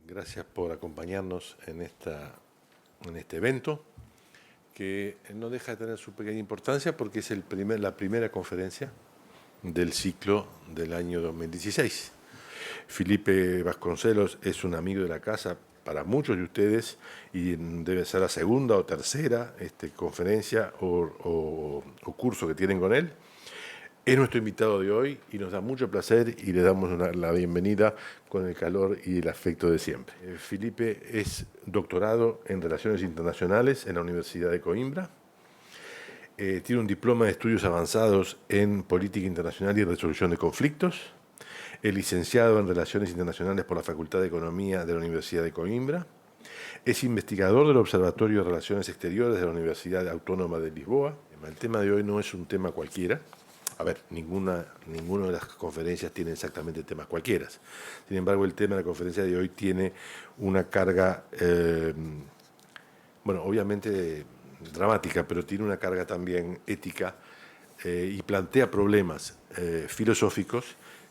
Gracias por acompañarnos en este evento, que no deja de tener su pequeña importancia porque es la primera conferencia del ciclo del año 2016. Felipe Vasconcelos es un amigo de la casa para muchos de ustedes y debe ser la segunda o tercera conferencia o curso que tienen con él. Es nuestro invitado de hoy y nos da mucho placer y le damos la bienvenida con el calor y el afecto de siempre. Felipe es doctorado en Relaciones Internacionales en la Universidad de Coimbra. Tiene un diploma de estudios avanzados en Política Internacional y Resolución de Conflictos. Es licenciado en Relaciones Internacionales por la Facultad de Economía de la Universidad de Coimbra. Es investigador del Observatorio de Relaciones Exteriores de la Universidad Autónoma de Lisboa. El tema de hoy no es un tema cualquiera. A ver, ninguna de las conferencias tiene exactamente temas cualquiera. Sin embargo, el tema de la conferencia de hoy tiene una carga, bueno, obviamente dramática, pero tiene una carga también ética y plantea problemas filosóficos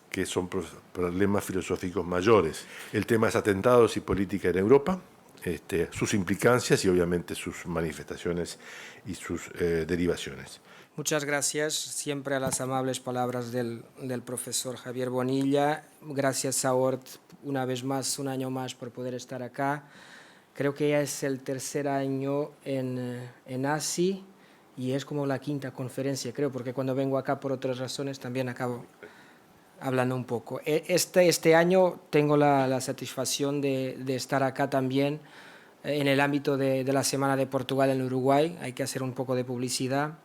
que son problemas filosóficos mayores. El tema es atentados y política en Europa, sus implicancias y obviamente sus manifestaciones y sus derivaciones. Muchas gracias siempre a las amables palabras del profesor Javier Bonilla. Gracias a ORT una vez más, un año más por poder estar acá. Creo que ya es el tercer año en ASI y es como la quinta conferencia, creo, porque cuando vengo acá por otras razones también acabo hablando un poco. Este año tengo la satisfacción de estar acá también en el ámbito de la Semana de Portugal en Uruguay. Hay que hacer un poco de publicidad,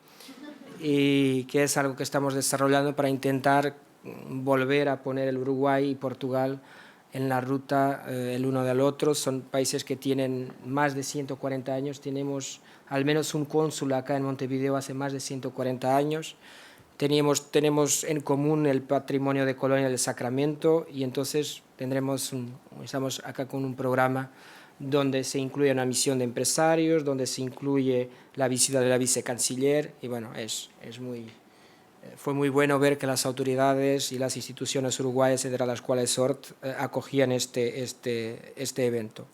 y que es algo que estamos desarrollando para intentar volver a poner el Uruguay y Portugal en la ruta el uno del otro. Son países que tienen más de 140 años, tenemos al menos un cónsul acá en Montevideo hace más de 140 años, tenemos en común el patrimonio de Colonia del Sacramento y entonces estamos acá con un programa donde se incluye una misión de empresarios, donde se incluye la visita de la vicecanciller y bueno, fue muy bueno ver que las autoridades y las instituciones uruguayas, entre las cuales ORT, acogían este evento.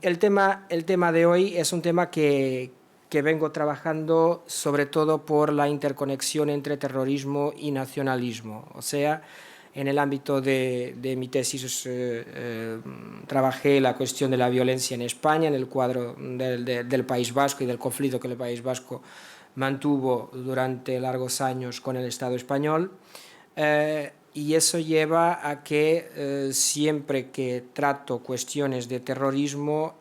El tema de hoy es un tema que vengo trabajando sobre todo por la interconexión entre terrorismo y nacionalismo, o sea, en el ámbito de mi tesis trabajé la cuestión de la violencia en España, en el cuadro del País Vasco y del conflicto que el País Vasco mantuvo durante largos años con el Estado español. Y eso lleva a que siempre que trato cuestiones de terrorismo,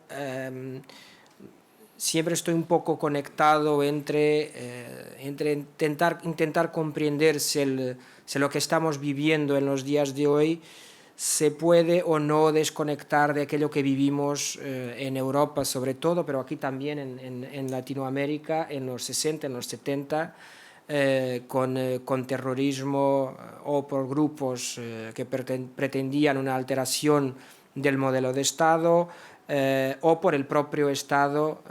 siempre estoy un poco conectado entre intentar comprender si lo que estamos viviendo en los días de hoy se puede o no desconectar de aquello que vivimos en Europa sobre todo, pero aquí también en Latinoamérica en los 60, en los 70, con terrorismo o por grupos que pretendían una alteración del modelo de Estado, o por el propio Estado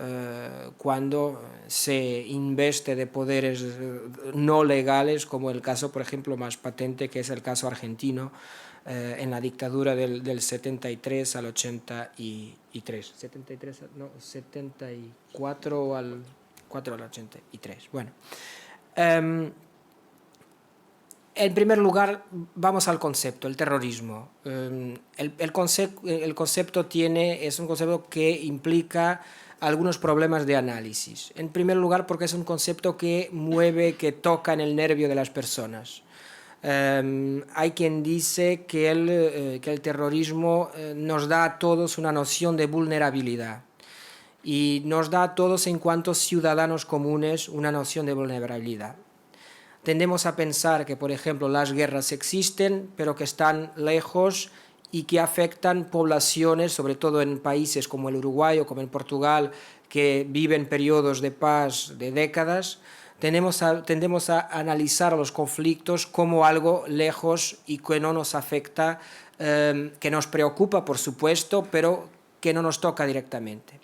cuando se investe de poderes no legales, como el caso, por ejemplo, más patente, que es el caso argentino, en la dictadura del 73 al 83. 73, no, 74 al 4 al 83. Bueno. En primer lugar, vamos al concepto, el terrorismo. El concepto es un concepto que implica algunos problemas de análisis. En primer lugar, porque es un concepto que que toca en el nervio de las personas. Hay quien dice que el terrorismo nos da a todos una noción de vulnerabilidad y nos da a todos en cuanto ciudadanos comunes una noción de vulnerabilidad. Tendemos a pensar que, por ejemplo, las guerras existen, pero que están lejos y que afectan poblaciones, sobre todo en países como el Uruguay o como en Portugal, que viven periodos de paz de décadas. Tendemos a analizar los conflictos como algo lejos y que no nos afecta, que nos preocupa, por supuesto, pero que no nos toca directamente.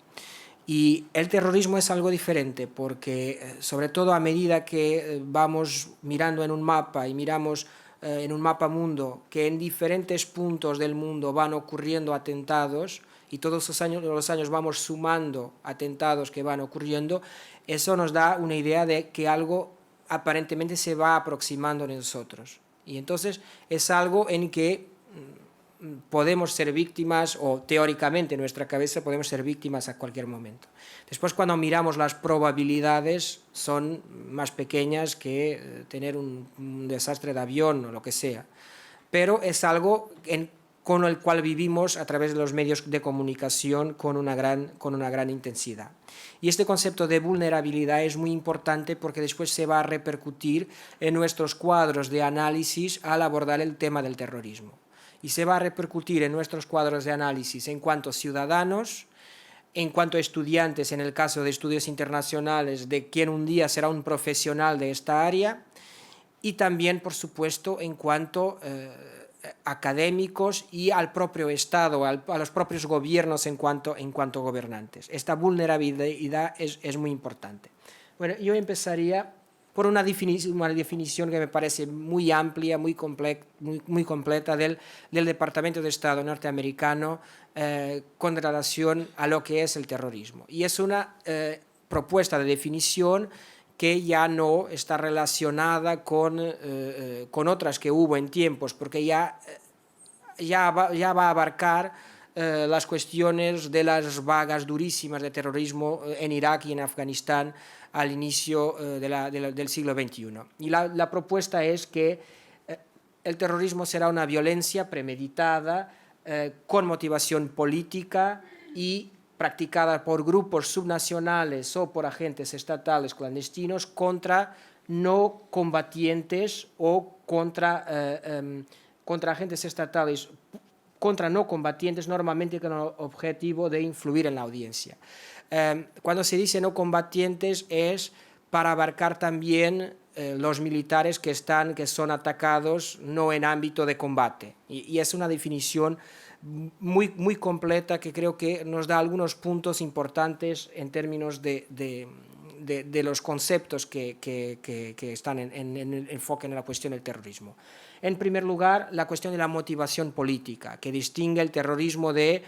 Y el terrorismo es algo diferente porque, sobre todo a medida que vamos mirando en un mapa y miramos en un mapa mundo que en diferentes puntos del mundo van ocurriendo atentados y todos los años vamos sumando atentados que van ocurriendo, eso nos da una idea de que algo aparentemente se va aproximando a nosotros. Y entonces es algo en que podemos ser víctimas, o teóricamente en nuestra cabeza podemos ser víctimas a cualquier momento. Después, cuando miramos las probabilidades, son más pequeñas que tener un desastre de avión o lo que sea. Pero es algo con el cual vivimos a través de los medios de comunicación con una gran intensidad. Y este concepto de vulnerabilidad es muy importante porque después se va a repercutir en nuestros cuadros de análisis al abordar el tema del terrorismo. Y se va a repercutir en nuestros cuadros de análisis en cuanto a ciudadanos, en cuanto a estudiantes, en el caso de estudios internacionales, de quien un día será un profesional de esta área, y también, por supuesto, en cuanto académicos y al propio Estado, a los propios gobiernos en cuanto gobernantes. Esta vulnerabilidad es muy importante. Bueno, yo empezaría por una definición que me parece muy amplia, muy completa del Departamento de Estado norteamericano con relación a lo que es el terrorismo. Y es una propuesta de definición que ya no está relacionada con otras que hubo en tiempos, porque ya va a abarcar las cuestiones de las vagas durísimas de terrorismo en Irak y en Afganistán al inicio del siglo XXI. Y la propuesta es que el terrorismo será una violencia premeditada, con motivación política y practicada por grupos subnacionales o por agentes estatales clandestinos contra no combatientes o contra agentes estatales, contra no combatientes, normalmente con el objetivo de influir en la audiencia. Cuando se dice no combatientes es para abarcar también los militares que son atacados no en ámbito de combate. Y es una definición muy completa que creo que nos da algunos puntos importantes en términos de los conceptos que están en el enfoque en la cuestión del terrorismo. En primer lugar, la cuestión de la motivación política, que distingue el terrorismo de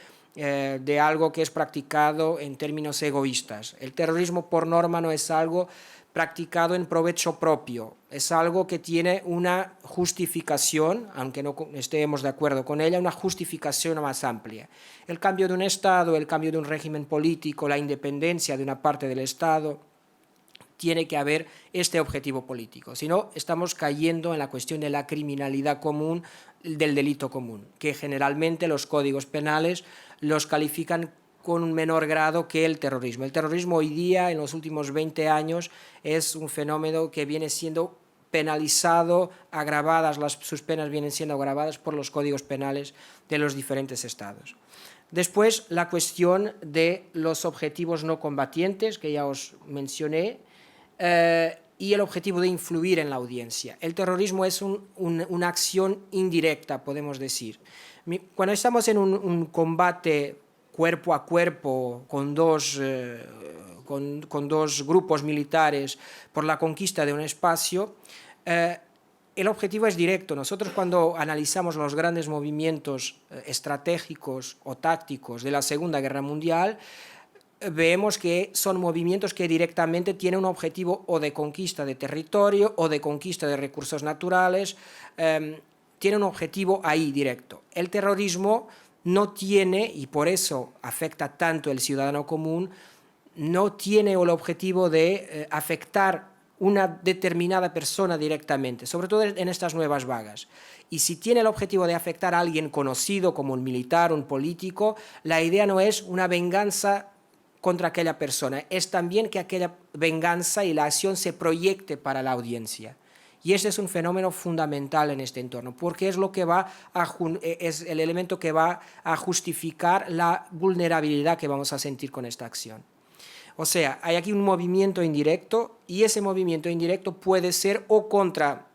algo que es practicado en términos egoístas. El terrorismo, por norma, no es algo practicado en provecho propio, es algo que tiene una justificación, aunque no estemos de acuerdo con ella, una justificación más amplia. El cambio de un Estado, el cambio de un régimen político, la independencia de una parte del Estado, tiene que haber este objetivo político. Si no, estamos cayendo en la cuestión de la criminalidad común, del delito común, que generalmente los códigos penales los califican con un menor grado que el terrorismo. El terrorismo hoy día, en los últimos 20 años, es un fenómeno que viene siendo penalizado, sus penas vienen siendo agravadas por los códigos penales de los diferentes estados. Después, la cuestión de los objetivos no combatientes, que ya os mencioné, y el objetivo de influir en la audiencia. El terrorismo es una acción indirecta, podemos decir. Cuando estamos en un combate cuerpo a cuerpo con dos grupos militares por la conquista de un espacio, el objetivo es directo. Nosotros, cuando analizamos los grandes movimientos estratégicos o tácticos de la Segunda Guerra Mundial, vemos que son movimientos que directamente tienen un objetivo o de conquista de territorio o de conquista de recursos naturales, tienen un objetivo ahí directo. El terrorismo no tiene, y por eso afecta tanto al ciudadano común, no tiene el objetivo de afectar una determinada persona directamente, sobre todo en estas nuevas vagas. Y si tiene el objetivo de afectar a alguien conocido como un militar, un político, la idea no es una venganza contra aquella persona, es también que aquella venganza y la acción se proyecte para la audiencia. Y ese es un fenómeno fundamental en este entorno, porque es es el elemento que va a justificar la vulnerabilidad que vamos a sentir con esta acción. O sea, hay aquí un movimiento indirecto, y ese movimiento indirecto puede ser o contra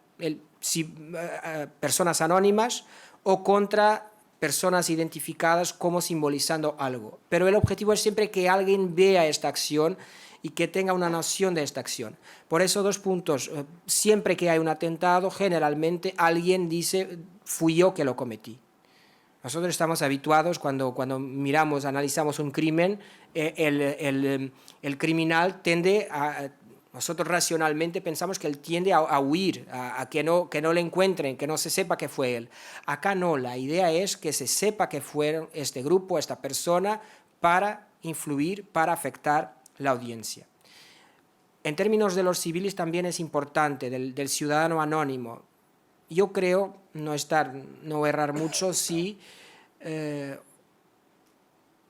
personas anónimas o contra personas identificadas como simbolizando algo. Pero el objetivo es siempre que alguien vea esta acción y que tenga una noción de esta acción. Por eso, dos puntos. Siempre que hay un atentado, generalmente alguien dice, fui yo que lo cometí. Nosotros estamos habituados, cuando miramos, analizamos un crimen, el criminal tiende a... Nosotros racionalmente pensamos que él tiende a huir, a que no le encuentren, que no se sepa que fue él. Acá no, la idea es que se sepa que fue este grupo, esta persona, para influir, para afectar la audiencia. En términos de los civiles también es importante, del ciudadano anónimo. Yo creo, no errar mucho, si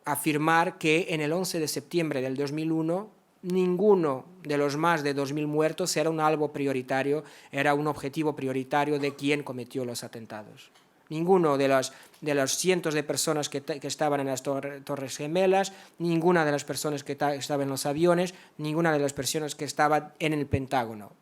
afirmar que en el 11 de septiembre del 2001 ninguno de los más de 2.000 muertos era un algo prioritario, era un objetivo prioritario de quien cometió los atentados. Ninguno de los cientos de personas que estaban en las Torres Gemelas, ninguna de las personas que estaban en los aviones, ninguna de las personas que estaban en el Pentágono.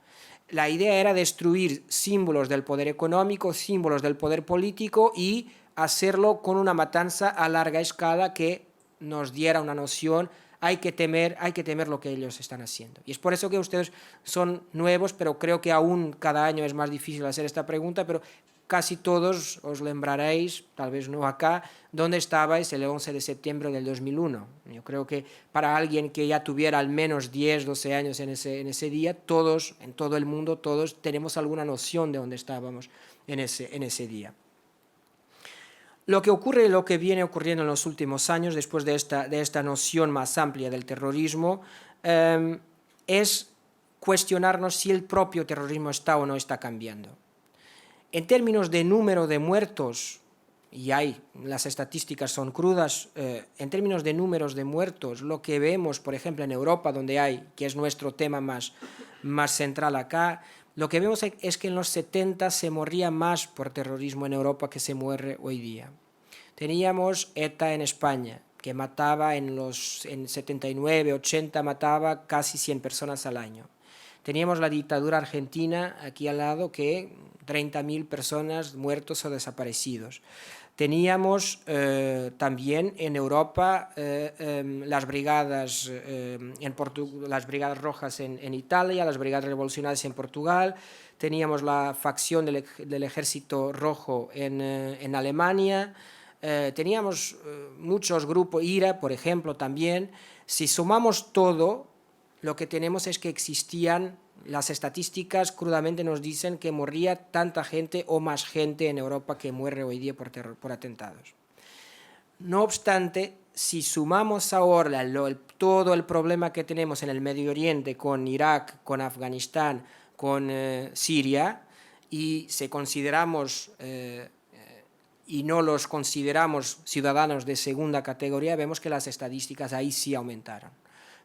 La idea era destruir símbolos del poder económico, símbolos del poder político y hacerlo con una matanza a larga escala que nos diera una noción. Hay que temer lo que ellos están haciendo. Y es por eso que ustedes son nuevos, pero creo que aún cada año es más difícil hacer esta pregunta, pero casi todos os lembraréis, tal vez no acá, dónde estabais el 11 de septiembre del 2001. Yo creo que para alguien que ya tuviera al menos 10, 12 años en ese día, todos, en todo el mundo, todos tenemos alguna noción de dónde estábamos en ese día. Lo que ocurre, lo que viene ocurriendo en los últimos años, después de esta noción más amplia del terrorismo, es cuestionarnos si el propio terrorismo está o no está cambiando. En términos de número de muertos, y las estadísticas son crudas, en términos de números de muertos, lo que vemos, por ejemplo, en Europa, donde que es nuestro tema más central acá, lo que vemos es que en los 70 se moría más por terrorismo en Europa que se muere hoy día. Teníamos ETA en España, que mataba en 79, 80, mataba casi 100 personas al año. Teníamos la dictadura argentina aquí al lado, que 30.000 personas muertos o desaparecidos. Teníamos también en Europa las brigadas rojas en Italia, las brigadas revolucionarias en Portugal, teníamos la facción del ejército rojo en Alemania, teníamos muchos grupos, IRA, por ejemplo, también. Si sumamos todo, lo que tenemos es que existían, las estadísticas crudamente nos dicen que moría tanta gente o más gente en Europa que muere hoy día por atentados. No obstante, si sumamos ahora todo el problema que tenemos en el Medio Oriente con Irak, con Afganistán, con Siria, y si consideramos y no los consideramos ciudadanos de segunda categoría, vemos que las estadísticas ahí sí aumentaron.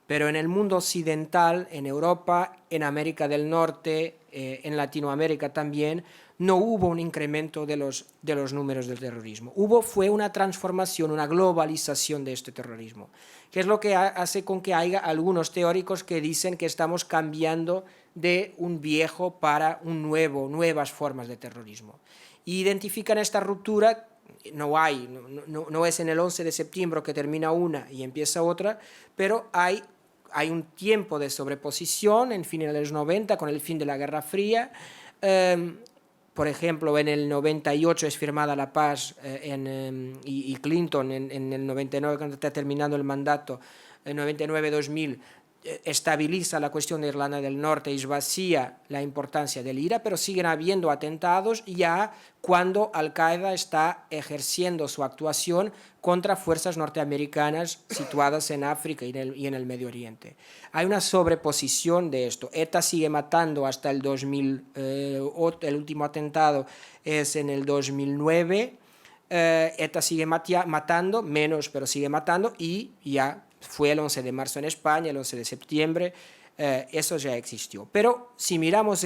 Pero en el mundo occidental, en Europa, en América del Norte, en Latinoamérica también, no hubo un incremento de los números del terrorismo. Fue una transformación, una globalización de este terrorismo, que es lo que hace con que haya algunos teóricos que dicen que estamos cambiando de un viejo para un nuevas formas de terrorismo. Y identifican esta ruptura. No es en el 11 de septiembre que termina una y empieza otra, pero hay un tiempo de sobreposición en finales de los 90 con el fin de la Guerra Fría. Por ejemplo, en el 98 es firmada la paz y Clinton en el 99, cuando está terminando el mandato, en 99-2000, estabiliza la cuestión de Irlanda del Norte y esvacía la importancia del IRA, pero siguen habiendo atentados ya cuando Al-Qaeda está ejerciendo su actuación contra fuerzas norteamericanas situadas en África y en el Medio Oriente. Hay una sobreposición de esto. ETA sigue matando hasta el 2000, el último atentado es en el 2009, ETA sigue matando, menos, pero sigue matando, y ya fue el 11 de marzo en España, el 11 de septiembre, eso ya existió. Pero si miramos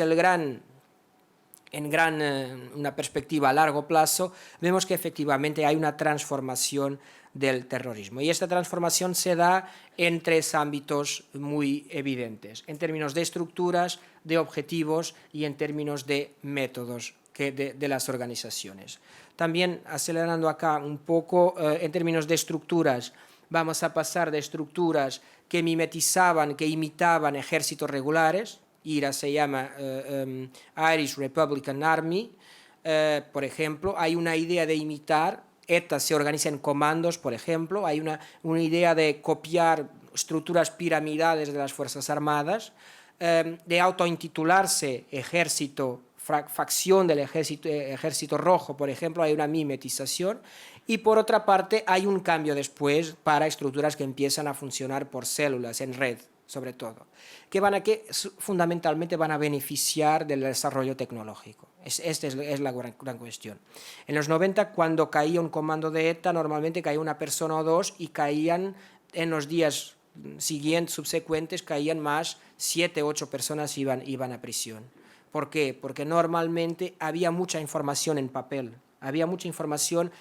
una perspectiva a largo plazo, vemos que efectivamente hay una transformación del terrorismo. Y esta transformación se da en tres ámbitos muy evidentes, en términos de estructuras, de objetivos y en términos de métodos de las organizaciones. También, acelerando acá un poco, en términos de estructuras, vamos a pasar de estructuras que mimetizaban, que imitaban ejércitos regulares. IRA se llama Irish Republican Army, por ejemplo. Hay una idea de imitar, ETA se organiza en comandos, por ejemplo. Hay una idea de copiar estructuras piramidales de las Fuerzas Armadas, de autointitularse ejército, facción del ejército rojo, por ejemplo. Hay una mimetización. Y por otra parte hay un cambio después para estructuras que empiezan a funcionar por células, en red, sobre todo, que fundamentalmente van a beneficiar del desarrollo tecnológico. Esta es la gran cuestión. En los 90, cuando caía un comando de ETA, normalmente caía una persona o dos, y caían en los días siguientes, subsecuentes, caían más, 7 u 8 personas iban a prisión. ¿Por qué? Porque normalmente había mucha información en papel, había mucha información,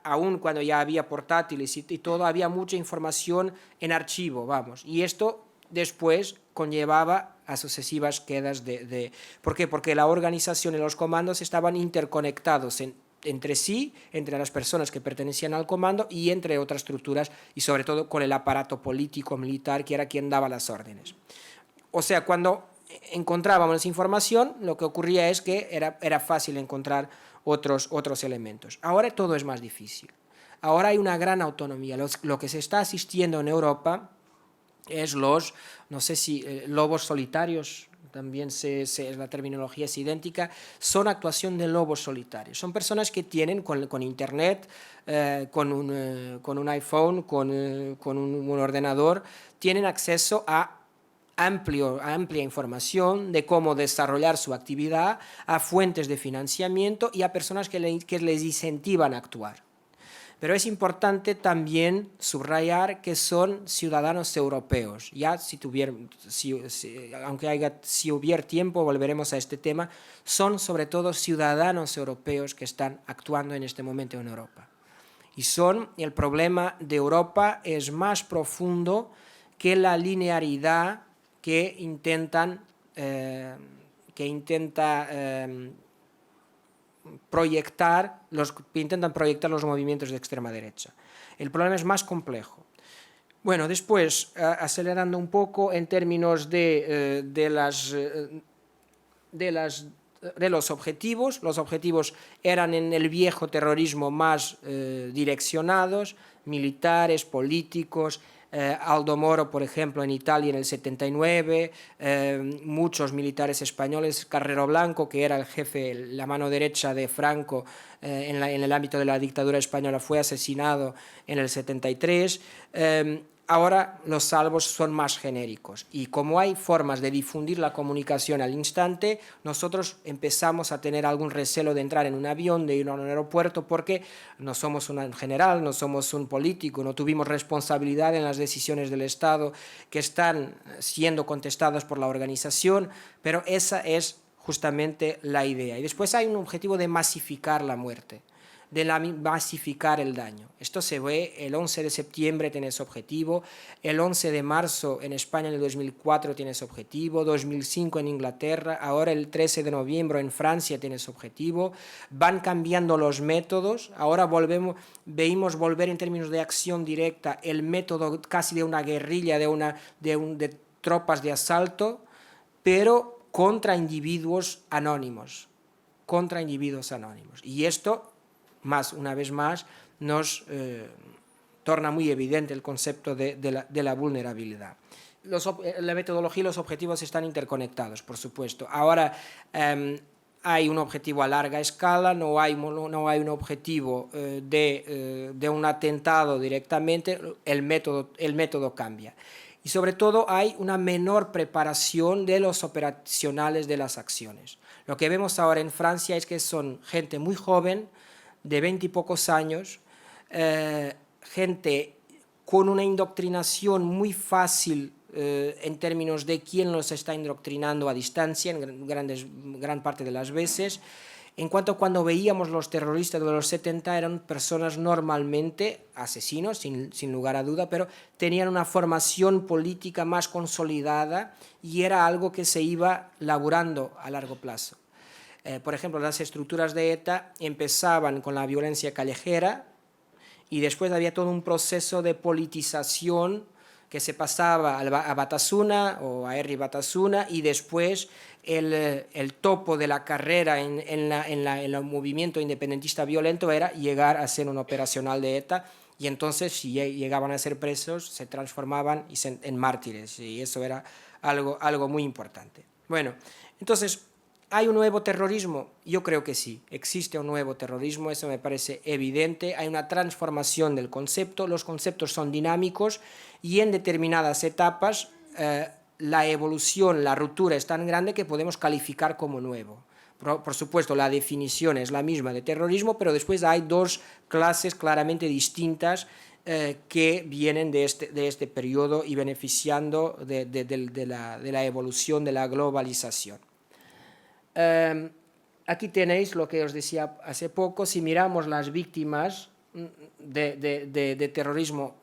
aún cuando ya había portátiles y todo, había mucha información en archivo, vamos, y esto después conllevaba a sucesivas quedas de... ¿Por qué? Porque la organización y los comandos estaban interconectados entre sí, entre las personas que pertenecían al comando y entre otras estructuras, y sobre todo con el aparato político, militar, que era quien daba las órdenes. O sea, cuando encontrábamos información, lo que ocurría es que era fácil encontrar otros elementos. Ahora todo es más difícil. Ahora hay una gran autonomía. Lo que se está asistiendo en Europa es no sé si lobos solitarios, también la terminología es idéntica, son actuación de lobos solitarios. Son personas que tienen con Internet, con un iPhone, con un ordenador, tienen acceso a amplia información de cómo desarrollar su actividad, a fuentes de financiamiento y a personas que les incentivan a actuar. Pero es importante también subrayar que son ciudadanos europeos. Ya si hubiera tiempo, volveremos a este tema. Son sobre todo ciudadanos europeos que están actuando en este momento en Europa. Y el problema de Europa es más profundo que la linearidad que intenta proyectar los movimientos de extrema derecha. El problema es más complejo. Bueno, después, acelerando un poco en términos de los objetivos eran en el viejo terrorismo más direccionados, militares, políticos. Aldo Moro, por ejemplo, en Italia en el 79, muchos militares españoles, Carrero Blanco, que era el jefe, la mano derecha de Franco en el ámbito de la dictadura española, fue asesinado en el 73. Ahora los salvos son más genéricos, y como hay formas de difundir la comunicación al instante, nosotros empezamos a tener algún recelo de entrar en un avión, de ir a un aeropuerto, porque no somos un general, no somos un político, no tuvimos responsabilidad en las decisiones del Estado que están siendo contestadas por la organización, pero esa es justamente la idea. Y después hay un objetivo de masificar la muerte, de masificar el daño. Esto se ve, el 11 de septiembre tiene ese objetivo, el 11 de marzo en España en el 2004 tiene ese objetivo, 2005 en Inglaterra, ahora el 13 de noviembre en Francia tiene ese objetivo. Van cambiando los métodos, ahora veímos volver en términos de acción directa el método casi de una guerrilla, de tropas de asalto, pero contra individuos anónimos. Y esto, una vez más, nos torna muy evidente el concepto de la vulnerabilidad. La metodología y los objetivos están interconectados, por supuesto. Ahora hay un objetivo a larga escala, no hay un objetivo de un atentado directamente, el método cambia. Y sobre todo hay una menor preparación de los operacionales de las acciones. Lo que vemos ahora en Francia es que son gente muy joven, de 20 y pocos años, gente con una indoctrinación muy fácil en términos de quién los está indoctrinando a distancia, en gran parte de las veces. En cuanto a cuando veíamos los terroristas de los 70, eran personas normalmente asesinos, sin lugar a duda, pero tenían una formación política más consolidada y era algo que se iba laburando a largo plazo. Por ejemplo, las estructuras de ETA empezaban con la violencia callejera y después había todo un proceso de politización que se pasaba a Batasuna o a Herri Batasuna, y después el topo de la carrera en el movimiento independentista violento era llegar a ser un operacional de ETA, y entonces si llegaban a ser presos se transformaban en mártires, y eso era algo muy importante. Bueno, entonces, ¿hay un nuevo terrorismo? Yo creo que sí, existe un nuevo terrorismo, eso me parece evidente. Hay una transformación del concepto, los conceptos son dinámicos y en determinadas etapas la evolución, la ruptura es tan grande que podemos calificar como nuevo. Por supuesto, la definición es la misma de terrorismo, pero después hay dos clases claramente distintas que vienen de este periodo y beneficiando de la evolución, de la globalización. Aquí tenéis lo que os decía hace poco. Si miramos las víctimas de terrorismo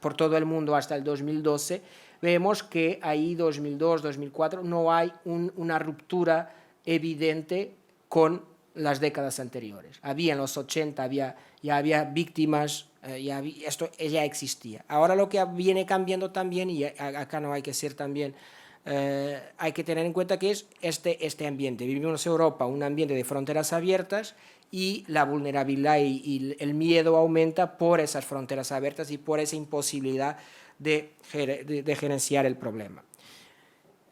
por todo el mundo hasta el 2012, vemos que ahí 2002, 2004 no hay una ruptura evidente con las décadas anteriores. Había en los 80, ya había víctimas, esto ya existía. Ahora lo que viene cambiando también, y acá no hay que ser también, hay que tener en cuenta que es este ambiente. Vivimos en Europa, un ambiente de fronteras abiertas, y la vulnerabilidad y el miedo aumenta por esas fronteras abiertas y por esa imposibilidad de gerenciar el problema.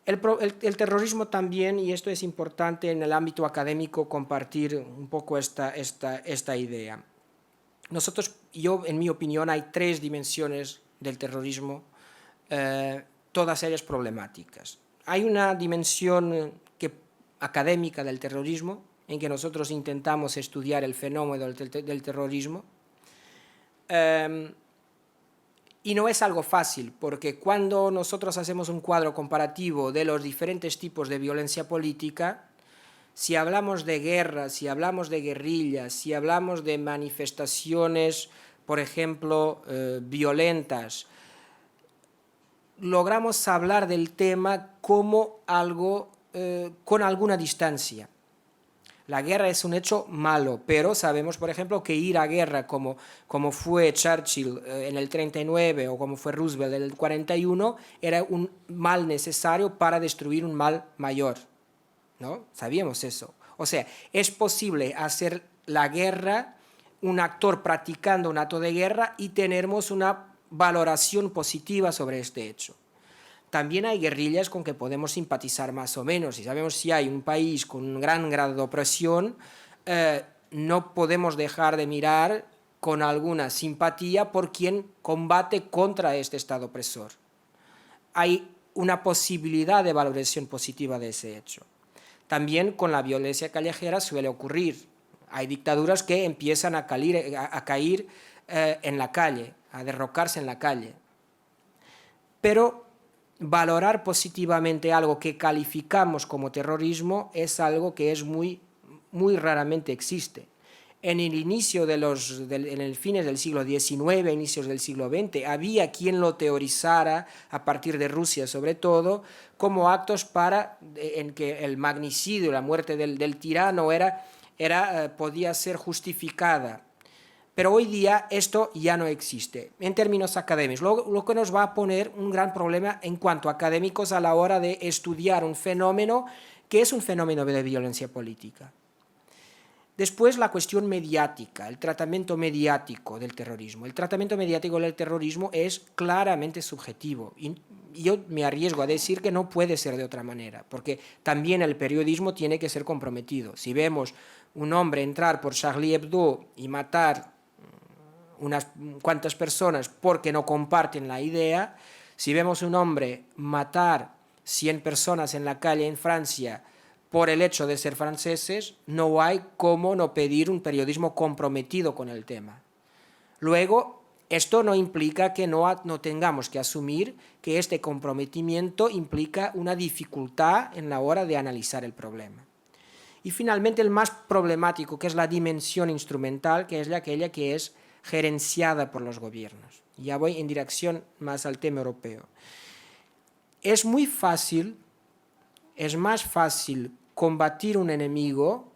El terrorismo también, y esto es importante en el ámbito académico compartir un poco esta idea. Yo, en mi opinión, hay tres dimensiones del terrorismo, todas ellas problemáticas. Hay una dimensión académica del terrorismo, en que nosotros intentamos estudiar el fenómeno del terrorismo, y no es algo fácil, porque cuando nosotros hacemos un cuadro comparativo de los diferentes tipos de violencia política, si hablamos de guerras, si hablamos de guerrillas, si hablamos de manifestaciones, por ejemplo, violentas, logramos hablar del tema como algo con alguna distancia. La guerra es un hecho malo, pero sabemos, por ejemplo, que ir a guerra como fue Churchill en el 39 o como fue Roosevelt en el 41 era un mal necesario para destruir un mal mayor, ¿no? Sabíamos eso. O sea, es posible hacer la guerra un actor practicando un acto de guerra y tenemos una valoración positiva sobre este hecho. También hay guerrillas con que podemos simpatizar más o menos. Y sabemos si hay un país con un gran grado de opresión, no podemos dejar de mirar con alguna simpatía por quien combate contra este Estado opresor. Hay una posibilidad de valoración positiva de ese hecho. También con la violencia callejera suele ocurrir. Hay dictaduras que empiezan a caer en la calle, a derrocarse en la calle. Pero valorar positivamente algo que calificamos como terrorismo es algo que es muy raramente existe. En el inicio en el fines del siglo XIX, inicios del siglo XX, había quien lo teorizara, a partir de Rusia sobre todo, como actos en que el magnicidio, la muerte del tirano podía ser justificada. Pero hoy día esto ya no existe en términos académicos, lo que nos va a poner un gran problema en cuanto a académicos a la hora de estudiar un fenómeno que es un fenómeno de violencia política. Después, la cuestión mediática, el tratamiento mediático del terrorismo. El tratamiento mediático del terrorismo es claramente subjetivo y yo me arriesgo a decir que no puede ser de otra manera, porque también el periodismo tiene que ser comprometido. Si vemos un hombre entrar por Charlie Hebdo y matar unas cuantas personas porque no comparten la idea, si vemos un hombre matar 100 personas en la calle en Francia por el hecho de ser franceses, no hay cómo no pedir un periodismo comprometido con el tema. Luego, esto no implica que no tengamos que asumir que este comprometimiento implica una dificultad en la hora de analizar el problema. Y finalmente, el más problemático, que es la dimensión instrumental, que es aquella que es gerenciada por los gobiernos. Ya voy en dirección más al tema europeo. Es más fácil combatir un enemigo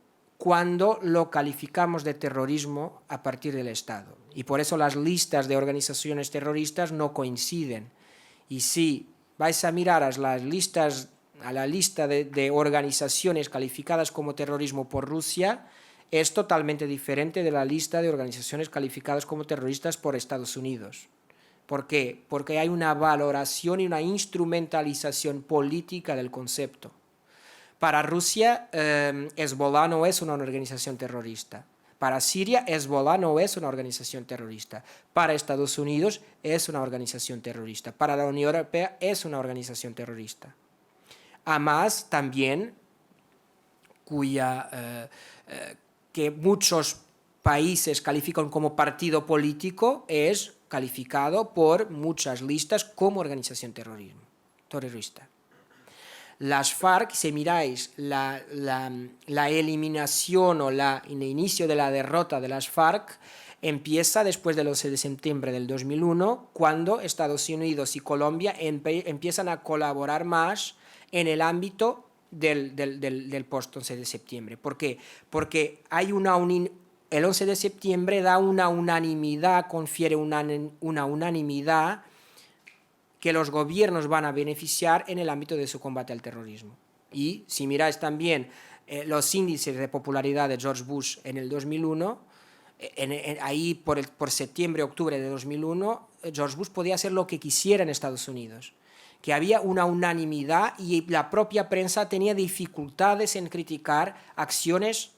cuando lo calificamos de terrorismo a partir del Estado. Y por eso las listas de organizaciones terroristas no coinciden. Y si vais a mirar a la lista de organizaciones calificadas como terrorismo por Rusia, es totalmente diferente de la lista de organizaciones calificadas como terroristas por Estados Unidos. ¿Por qué? Porque hay una valoración y una instrumentalización política del concepto. Para Rusia, Hezbollah no es una organización terrorista. Para Siria, Hezbollah no es una organización terrorista. Para Estados Unidos, es una organización terrorista. Para la Unión Europea, es una organización terrorista. Hamas también, que muchos países califican como partido político, es calificado por muchas listas como organización terrorista. Las FARC, si miráis la eliminación o el inicio de la derrota de las FARC, empieza después del 11 de septiembre del 2001, cuando Estados Unidos y Colombia empiezan a colaborar más en el ámbito del post-11 de septiembre. ¿Por qué? Porque hay el 11 de septiembre da una unanimidad, confiere una unanimidad que los gobiernos van a beneficiar en el ámbito de su combate al terrorismo. Y si miráis también los índices de popularidad de George Bush en el 2001, ahí por septiembre, octubre de 2001, George Bush podía hacer lo que quisiera en Estados Unidos, que había una unanimidad y la propia prensa tenía dificultades en criticar acciones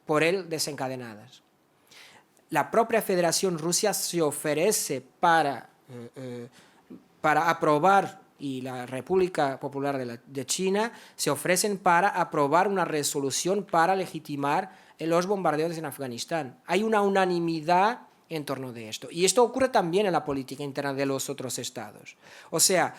por él desencadenadas. La propia Federación Rusa se ofrece para aprobar, y la República Popular de China se ofrecen para aprobar una resolución para legitimar los bombardeos en Afganistán. Hay una unanimidad en torno de esto. Y esto ocurre también en la política interna de los otros estados. O sea,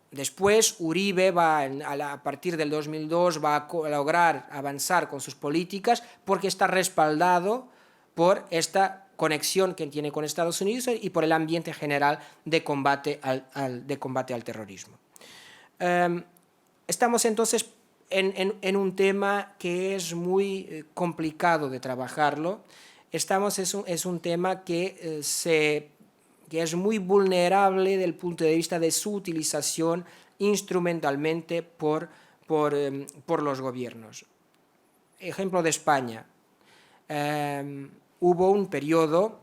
después Uribe a partir del 2002 va a lograr avanzar con sus políticas porque está respaldado por esta conexión que tiene con Estados Unidos y por el ambiente general de combate al terrorismo. Estamos entonces en un tema que es muy complicado de trabajarlo. Es un tema que es muy vulnerable desde el punto de vista de su utilización instrumentalmente por los gobiernos. Ejemplo de España. Hubo un periodo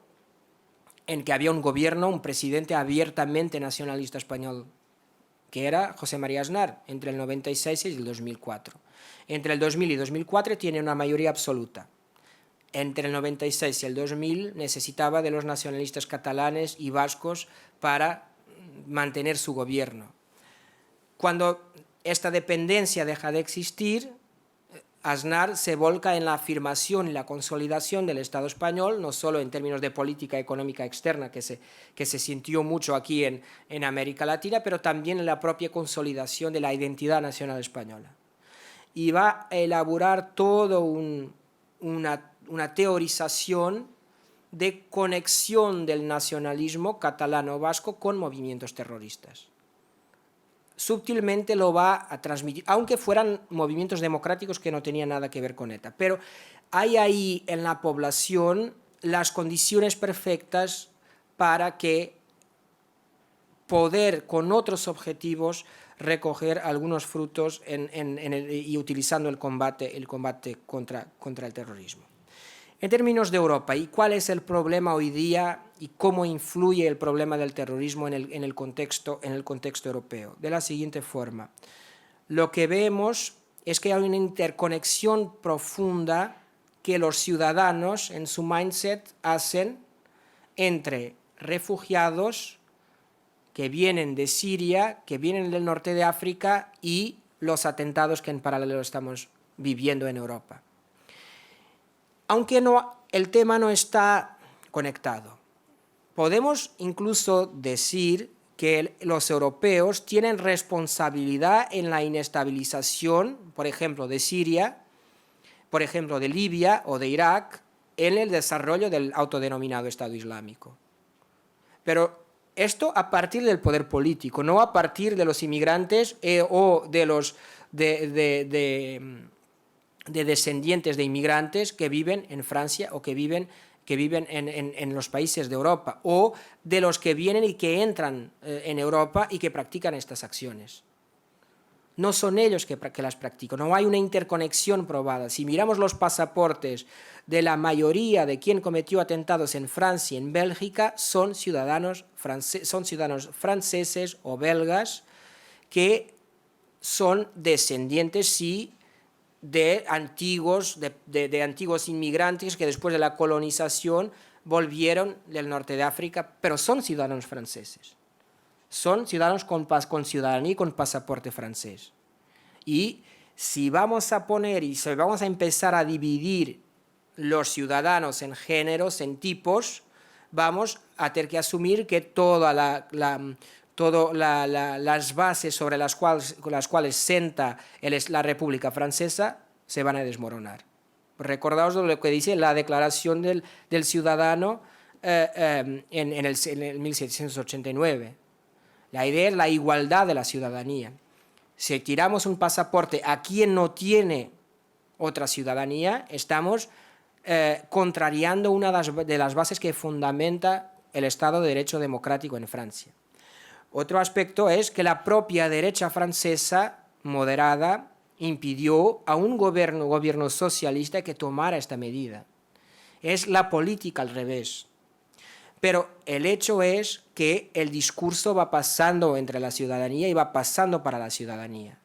en que había un gobierno, un presidente abiertamente nacionalista español, que era José María Aznar, entre el 96 y el 2004. Entre el 2000 y 2004 tiene una mayoría absoluta. Entre el 96 y el 2000 necesitaba de los nacionalistas catalanes y vascos para mantener su gobierno. Cuando esta dependencia deja de existir, Aznar se volca en la afirmación y la consolidación del Estado español, no solo en términos de política económica externa, que se sintió mucho aquí en América Latina, pero también en la propia consolidación de la identidad nacional española. Y va a elaborar toda una teorización de conexión del nacionalismo catalano-vasco con movimientos terroristas. Sutilmente lo va a transmitir, aunque fueran movimientos democráticos que no tenían nada que ver con ETA. Pero hay ahí en la población las condiciones perfectas para que poder, con otros objetivos, recoger algunos frutos y utilizando el combate contra el terrorismo. En términos de Europa, ¿y cuál es el problema hoy día y cómo influye el problema del terrorismo en el contexto europeo? De la siguiente forma. Lo que vemos es que hay una interconexión profunda que los ciudadanos en su mindset hacen entre refugiados que vienen de Siria, que vienen del norte de África y los atentados que en paralelo estamos viviendo en Europa. Aunque el tema no está conectado. Podemos incluso decir que los europeos tienen responsabilidad en la inestabilización, por ejemplo, de Siria, por ejemplo, de Libia o de Irak, en el desarrollo del autodenominado Estado Islámico. Pero esto a partir del poder político, no a partir de los inmigrantes o de de descendientes de inmigrantes que viven en Francia o que viven en los países de Europa, o de los que vienen y que entran en Europa y que practican estas acciones. No son ellos que las practican, no hay una interconexión probada. Si miramos los pasaportes de la mayoría de quien cometió atentados en Francia y en Bélgica, son ciudadanos franceses o belgas que son descendientes, sí, de antiguos inmigrantes que después de la colonización volvieron del norte de África, pero son ciudadanos franceses. Son ciudadanos con ciudadanía y con pasaporte francés. Y si vamos a vamos a empezar a dividir los ciudadanos en géneros, en tipos, vamos a tener que asumir que todas las bases sobre las cuales senta la República Francesa se van a desmoronar. Recordaos lo que dice la Declaración del Ciudadano en el 1789. La idea es la igualdad de la ciudadanía. Si tiramos un pasaporte a quien no tiene otra ciudadanía, estamos contrariando una de las bases que fundamenta el Estado de Derecho democrático en Francia. Otro aspecto es que la propia derecha francesa moderada impidió a un gobierno socialista que tomara esta medida. Es la política al revés. Pero el hecho es que el discurso va pasando entre la ciudadanía y va pasando para la ciudadanía.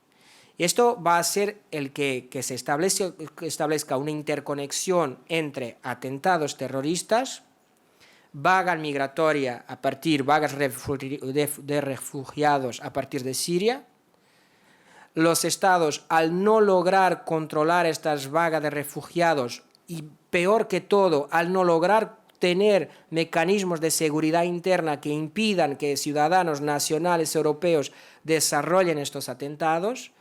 Esto va a ser el que se establezca una interconexión entre atentados terroristas, vaga migratoria vagas de refugiados a partir de Siria. Los estados, al no lograr controlar estas vagas de refugiados y, peor que todo, al no lograr tener mecanismos de seguridad interna que impidan que ciudadanos nacionales europeos desarrollen estos atentados,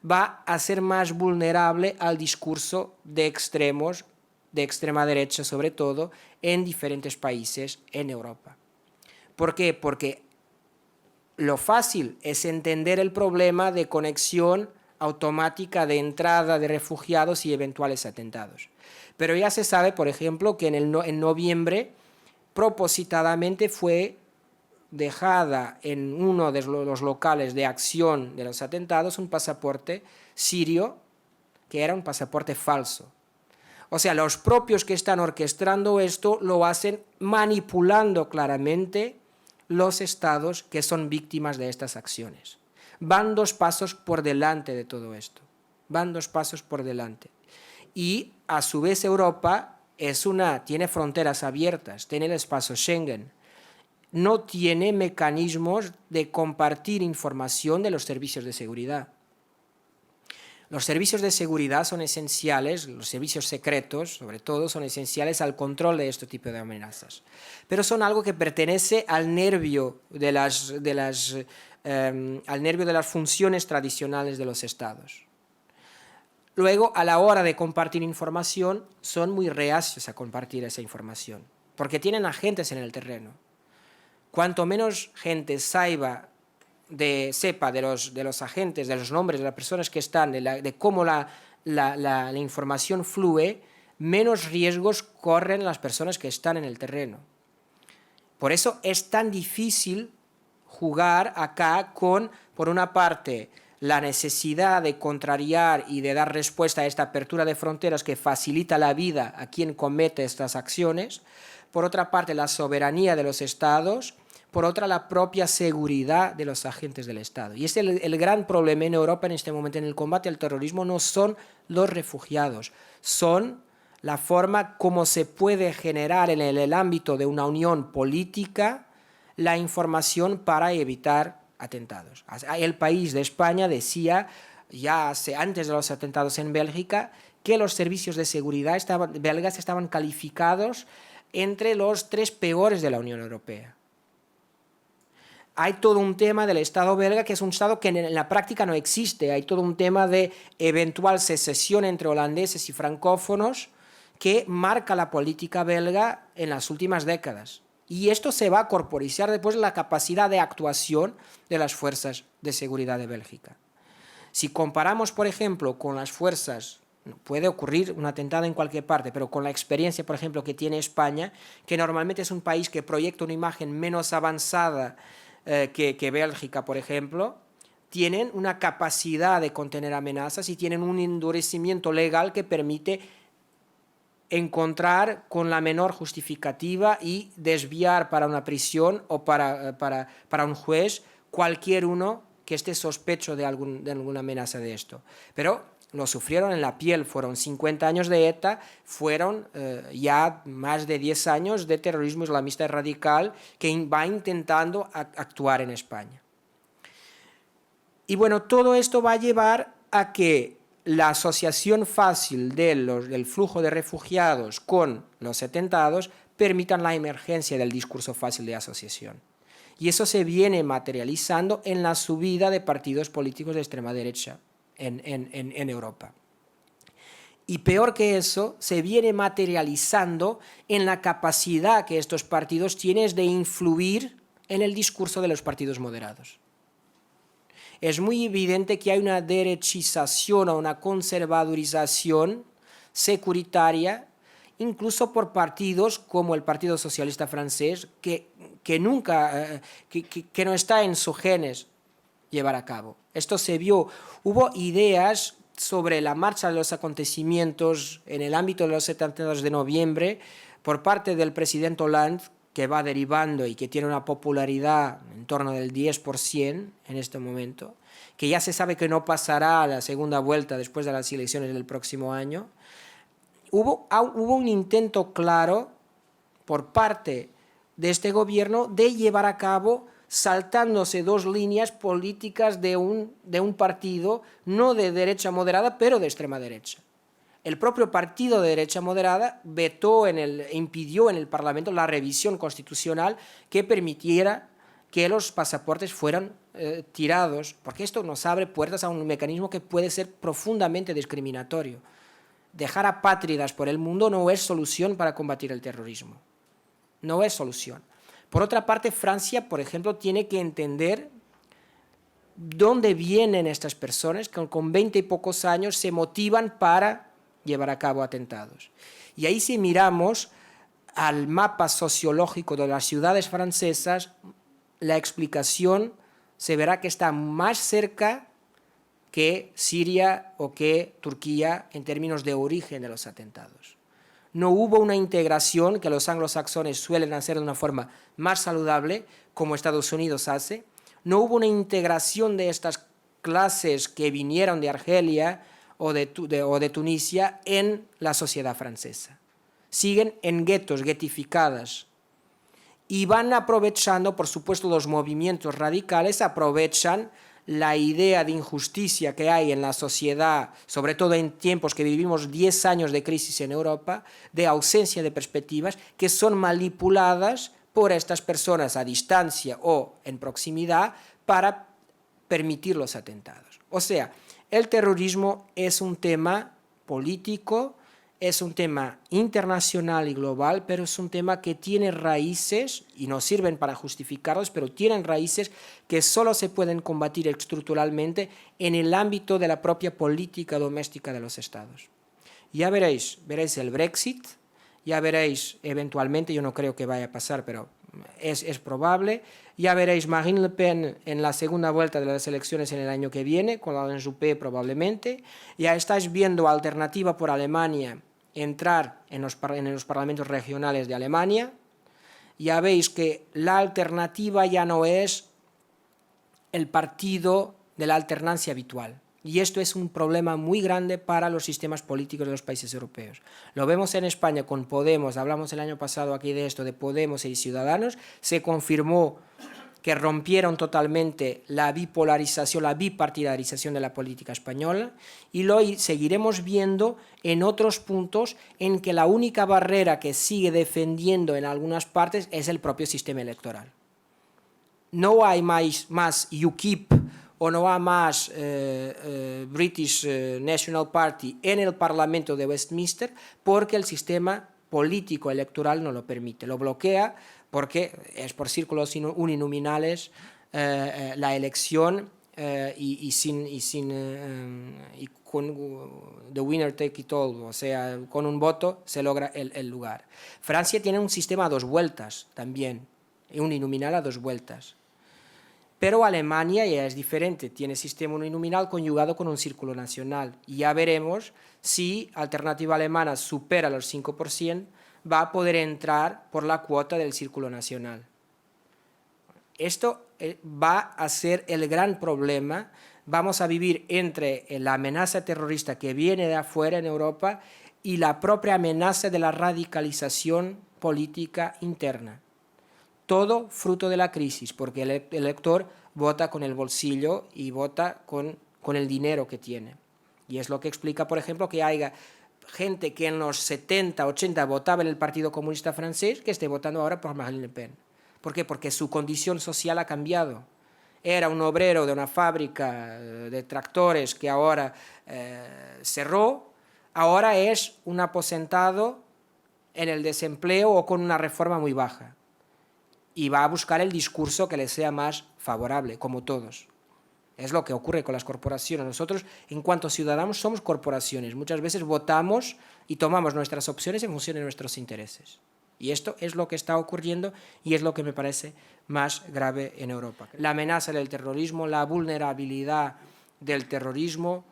va a ser más vulnerable al discurso de extremos, de extrema derecha sobre todo, en diferentes países en Europa. ¿Por qué? Porque lo fácil es entender el problema de conexión automática de entrada de refugiados y eventuales atentados. Pero ya se sabe, por ejemplo, que en noviembre propositadamente fue dejada en uno de los locales de acción de los atentados un pasaporte sirio que era un pasaporte falso. O sea, los propios que están orquestando esto lo hacen manipulando claramente los estados que son víctimas de estas acciones. Van 2 pasos por delante de todo esto. Van 2 pasos por delante. Y a su vez Europa tiene fronteras abiertas, tiene el espacio Schengen. No tiene mecanismos de compartir información de los servicios de seguridad. Los servicios de seguridad son esenciales, los servicios secretos, sobre todo, son esenciales al control de este tipo de amenazas. Pero son algo que pertenece al nervio de las funciones tradicionales de los estados. Luego, a la hora de compartir información, son muy reacios a compartir esa información, porque tienen agentes en el terreno. Cuanto menos gente sepa de los agentes, de los nombres de las personas que están, de cómo la información fluye, menos riesgos corren las personas que están en el terreno. Por eso es tan difícil jugar acá con, por una parte, la necesidad de contrariar y de dar respuesta a esta apertura de fronteras que facilita la vida a quien comete estas acciones, por otra parte, la soberanía de los estados, por otra, la propia seguridad de los agentes del Estado. Y es el gran problema en Europa en este momento en el combate al terrorismo, no son los refugiados, son la forma como se puede generar en el ámbito de una unión política la información para evitar atentados. El país de España decía, antes de los atentados en Bélgica, que los servicios de seguridad belgas estaban calificados entre los 3 peores de la Unión Europea. Hay todo un tema del Estado belga, que es un Estado que en la práctica no existe. Hay todo un tema de eventual secesión entre holandeses y francófonos que marca la política belga en las últimas décadas. Y esto se va a corporizar después en la capacidad de actuación de las fuerzas de seguridad de Bélgica. Si comparamos, por ejemplo, con las fuerzas puede ocurrir un atentado en cualquier parte, pero con la experiencia, por ejemplo, que tiene España, que normalmente es un país que proyecta una imagen menos avanzada que Bélgica, por ejemplo, tienen una capacidad de contener amenazas y tienen un endurecimiento legal que permite encontrar con la menor justificativa y desviar para una prisión o para un juez cualquier uno que esté sospecho de alguna amenaza de esto. Pero lo sufrieron en la piel, fueron 50 años de ETA, fueron ya más de 10 años de terrorismo islamista radical que va intentando actuar en España. Y bueno, todo esto va a llevar a que la asociación fácil del flujo de refugiados con los atentados permitan la emergencia del discurso fácil de asociación. Y eso se viene materializando en la subida de partidos políticos de extrema derecha en Europa. Y peor que eso, se viene materializando en la capacidad que estos partidos tienen de influir en el discurso de los partidos moderados. Es muy evidente que hay una derechización o una conservadorización securitaria, incluso por partidos como el Partido Socialista francés, que no está en sus genes llevar a cabo. Esto se vio, hubo ideas sobre la marcha de los acontecimientos en el ámbito de los atentados de noviembre por parte del presidente Hollande, que va derivando y que tiene una popularidad en torno del 10% en este momento, que ya se sabe que no pasará a la segunda vuelta después de las elecciones del próximo año. Hubo un intento claro por parte de este gobierno de llevar a cabo, saltándose dos líneas políticas de un partido no de derecha moderada, pero de extrema derecha. El propio partido de derecha moderada impidió en el Parlamento la revisión constitucional que permitiera que los pasaportes fueran tirados, porque esto nos abre puertas a un mecanismo que puede ser profundamente discriminatorio. Dejar apátridas por el mundo no es solución para combatir el terrorismo. No es solución. Por otra parte, Francia, por ejemplo, tiene que entender dónde vienen estas personas que con 20 y pocos años se motivan para llevar a cabo atentados. Y ahí si miramos al mapa sociológico de las ciudades francesas, la explicación se verá que está más cerca que Siria o que Turquía en términos de origen de los atentados. No hubo una integración que los anglosajones suelen hacer de una forma más saludable, como Estados Unidos hace. No hubo una integración de estas clases que vinieron de Argelia o de Tunisia en la sociedad francesa. Siguen en guetos, guetificadas, y van aprovechando, por supuesto, los movimientos radicales, aprovechan la idea de injusticia que hay en la sociedad, sobre todo en tiempos que vivimos 10 años de crisis en Europa, de ausencia de perspectivas, que son manipuladas por estas personas a distancia o en proximidad para permitir los atentados. O sea, el terrorismo es un tema político, es un tema internacional y global, pero es un tema que tiene raíces, y no sirven para justificarlos, pero tienen raíces que solo se pueden combatir estructuralmente en el ámbito de la propia política doméstica de los Estados. Ya veréis el Brexit, ya veréis eventualmente, yo no creo que vaya a pasar, pero es probable. Ya veréis Marine Le Pen en la segunda vuelta de las elecciones en el año que viene, con Alain Juppé probablemente. Ya estáis viendo Alternativa por Alemania entrar en los parlamentos regionales de Alemania. Ya veis que la alternativa ya no es el partido de la alternancia habitual. Y esto es un problema muy grande para los sistemas políticos de los países europeos. Lo vemos en España con Podemos, hablamos el año pasado aquí de esto, de Podemos y Ciudadanos, se confirmó que rompieron totalmente la bipolarización, la bipartidarización de la política española, y lo seguiremos viendo en otros puntos en que la única barrera que sigue defendiendo en algunas partes es el propio sistema electoral. No hay más UKIP o no hay más British National Party en el Parlamento de Westminster porque el sistema político electoral no lo permite, lo bloquea porque es por círculos uninominales la elección y the winner take it all, o sea, con un voto se logra el lugar. Francia tiene un sistema a 2 vueltas también, un uninominal a 2 vueltas. Pero Alemania ya es diferente, tiene sistema uninominal conjugado con un círculo nacional. Y ya veremos si Alternativa Alemana supera los 5%, va a poder entrar por la cuota del círculo nacional. Esto va a ser el gran problema. Vamos a vivir entre la amenaza terrorista que viene de afuera en Europa y la propia amenaza de la radicalización política interna. Todo fruto de la crisis, porque el elector vota con el bolsillo y vota con el dinero que tiene. Y es lo que explica, por ejemplo, que haya gente que en los 70, 80 votaba en el Partido Comunista Francés que esté votando ahora por Marine Le Pen. ¿Por qué? Porque su condición social ha cambiado. Era un obrero de una fábrica de tractores que ahora cerró, ahora es un aposentado en el desempleo o con una reforma muy baja. Y va a buscar el discurso que le sea más favorable, como todos. Es lo que ocurre con las corporaciones. Nosotros, en cuanto ciudadanos, somos corporaciones. Muchas veces votamos y tomamos nuestras opciones en función de nuestros intereses. Y esto es lo que está ocurriendo y es lo que me parece más grave en Europa. La amenaza del terrorismo, la vulnerabilidad del terrorismo,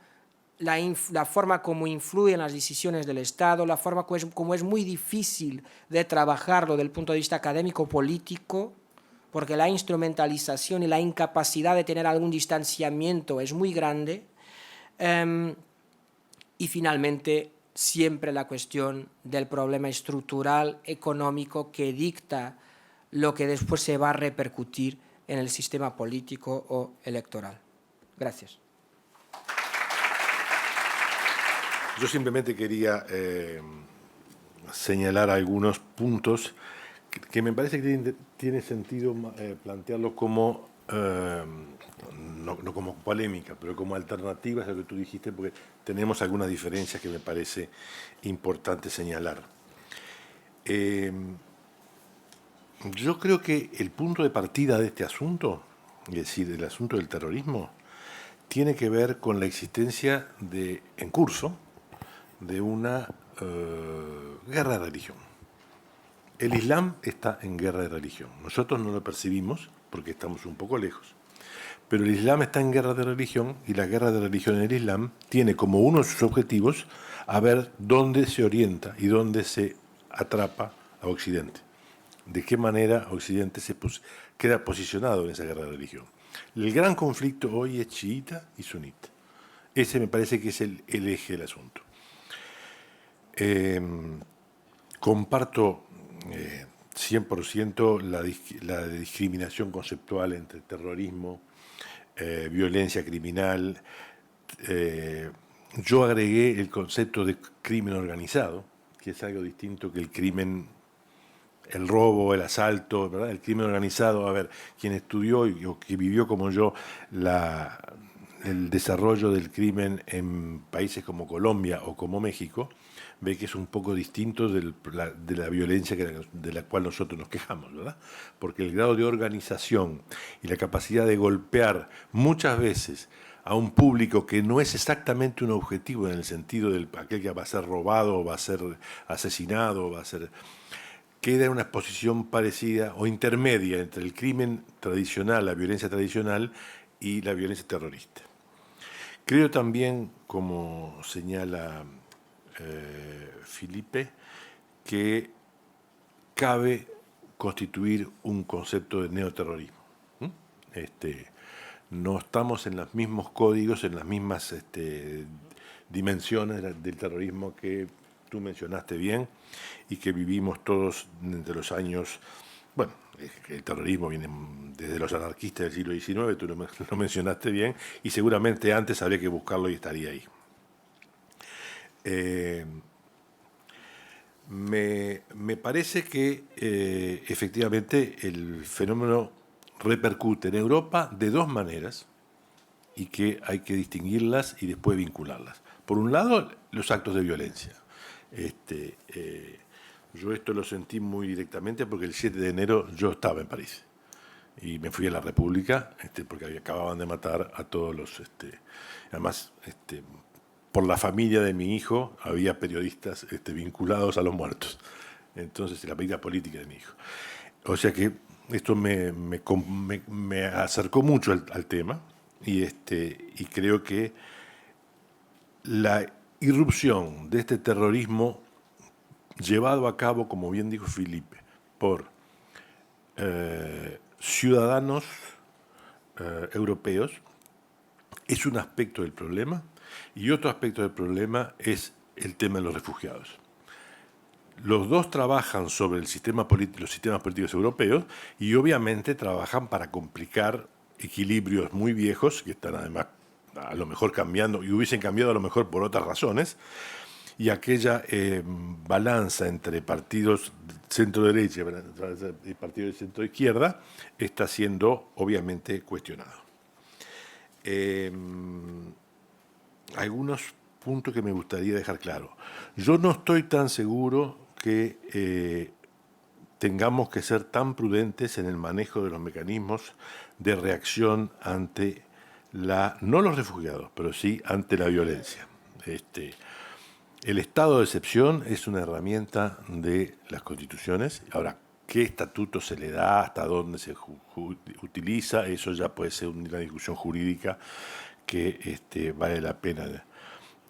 la forma como influyen las decisiones del Estado, la forma como es muy difícil de trabajarlo desde el punto de vista académico-político, porque la instrumentalización y la incapacidad de tener algún distanciamiento es muy grande. Y finalmente, siempre la cuestión del problema estructural económico que dicta lo que después se va a repercutir en el sistema político o electoral. Gracias. Yo simplemente quería señalar algunos puntos que me parece que tiene sentido plantearlo como, no como polémica, pero como alternativas a lo que tú dijiste, porque tenemos algunas diferencias que me parece importante señalar. Yo creo que el punto de partida de este asunto, es decir, el asunto del terrorismo, tiene que ver con la existencia en curso de una guerra de religión. El Islam está en guerra de religión. Nosotros no lo percibimos porque estamos un poco lejos. Pero el Islam está en guerra de religión y la guerra de religión en el Islam tiene como uno de sus objetivos a ver dónde se orienta y dónde se atrapa a Occidente. De qué manera Occidente queda posicionado en esa guerra de religión. El gran conflicto hoy es chiita y sunita. Ese me parece que es el eje del asunto. Comparto 100% la discriminación conceptual entre terrorismo, violencia criminal. Yo agregué el concepto de crimen organizado, que es algo distinto que el crimen, el robo, el asalto, ¿verdad? El crimen organizado, a ver, quien estudió o que vivió como yo el desarrollo del crimen en países como Colombia o como México, ve que es un poco distinto de la violencia de la cual nosotros nos quejamos, ¿verdad? Porque el grado de organización y la capacidad de golpear muchas veces a un público que no es exactamente un objetivo en el sentido de aquel que va a ser robado, o va a ser asesinado, queda en una posición parecida o intermedia entre el crimen tradicional, la violencia tradicional y la violencia terrorista. Creo también, como señala Felipe, que cabe constituir un concepto de neoterrorismo. No estamos en los mismos códigos, en las mismas dimensiones del terrorismo que tú mencionaste bien y que vivimos todos desde los años. Bueno, el terrorismo viene desde los anarquistas del siglo XIX, tú lo mencionaste bien, y seguramente antes habría que buscarlo y estaría ahí. Me parece que efectivamente el fenómeno repercute en Europa de dos maneras y que hay que distinguirlas y después vincularlas. Por un lado, los actos de violencia. Yo esto lo sentí muy directamente porque el 7 de enero yo estaba en París y me fui a la República porque acababan de matar a todos los... además, por la familia de mi hijo había periodistas vinculados a los muertos. Entonces, la vida política de mi hijo. O sea que esto me acercó mucho al tema y creo que la irrupción de este terrorismo llevado a cabo, como bien dijo Felipe, por ciudadanos europeos es un aspecto del problema, y otro aspecto del problema es el tema de los refugiados. Los dos trabajan sobre los sistemas políticos europeos y obviamente trabajan para complicar equilibrios muy viejos que están además a lo mejor cambiando y hubiesen cambiado a lo mejor por otras razones, y aquella balanza entre partidos centro-derecha y partidos de centro-izquierda está siendo obviamente cuestionado. Algunos puntos que me gustaría dejar claro. Yo no estoy tan seguro que tengamos que ser tan prudentes en el manejo de los mecanismos de reacción ante no los refugiados, pero sí ante la violencia. El estado de excepción es una herramienta de las constituciones. Ahora, ¿qué estatuto se le da? ¿Hasta dónde se utiliza? Eso ya puede ser una discusión jurídica que vale la pena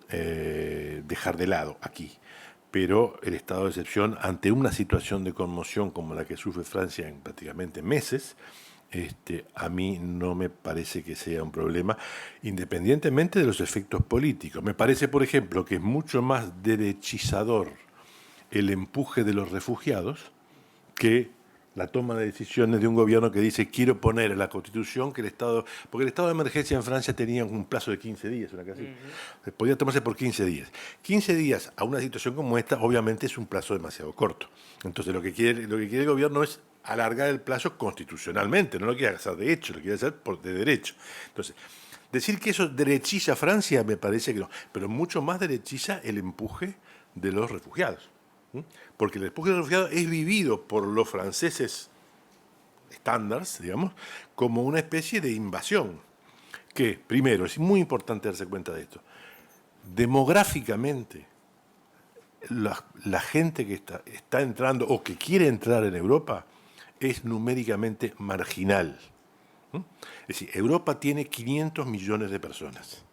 dejar de lado aquí. Pero el estado de excepción, ante una situación de conmoción como la que sufre Francia en prácticamente meses, a mí no me parece que sea un problema, independientemente de los efectos políticos. Me parece, por ejemplo, que es mucho más derechizador el empuje de los refugiados que la toma de decisiones de un gobierno que dice quiero poner en la Constitución que el Estado... Porque el estado de emergencia en Francia tenía un plazo de 15 días, una cosa así. Podía tomarse por 15 días. 15 días a una situación como esta, obviamente, es un plazo demasiado corto. Entonces, lo que quiere el gobierno es alargar el plazo constitucionalmente, no lo quiere hacer de hecho, lo quiere hacer de derecho. Entonces, decir que eso derechiza a Francia me parece que no, pero mucho más derechiza el empuje de los refugiados. Porque el empuje de los refugiados es vivido por los franceses estándares, digamos, como una especie de invasión. Que, primero, es muy importante darse cuenta de esto, demográficamente, la gente que está entrando o que quiere entrar en Europa es numéricamente marginal. Es decir, Europa tiene 500 millones de personas,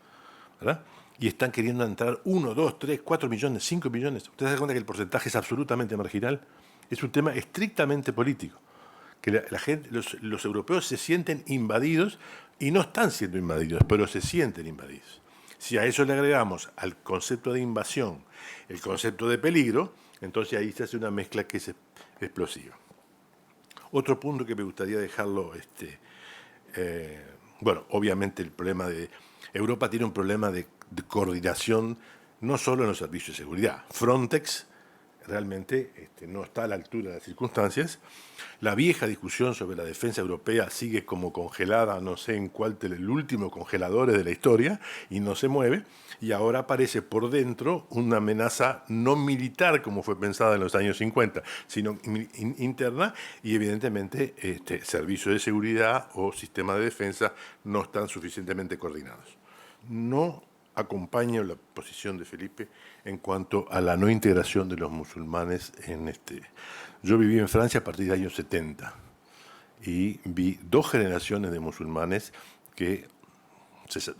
¿verdad? Y están queriendo entrar 1, 2, 3, 4 millones, 5 millones. ¿Ustedes se dan cuenta que el porcentaje es absolutamente marginal? Es un tema estrictamente político. Que la gente, los europeos se sienten invadidos y no están siendo invadidos, pero se sienten invadidos. Si a eso le agregamos al concepto de invasión el concepto de peligro, entonces ahí se hace una mezcla que es explosiva. Otro punto que me gustaría dejarlo, bueno, obviamente el problema de... Europa tiene un problema de coordinación no solo en los servicios de seguridad. Frontex realmente no está a la altura de las circunstancias. La vieja discusión sobre la defensa europea sigue como congelada, no sé en cuál el último congelador de la historia, y no se mueve. Y ahora aparece por dentro una amenaza no militar como fue pensada en los años 50, sino interna, y evidentemente servicios de seguridad o sistemas de defensa no están suficientemente coordinados. No acompaño la posición de Felipe en cuanto a la no integración de los musulmanes en Yo viví en Francia a partir del año 70 y vi 2 generaciones de musulmanes que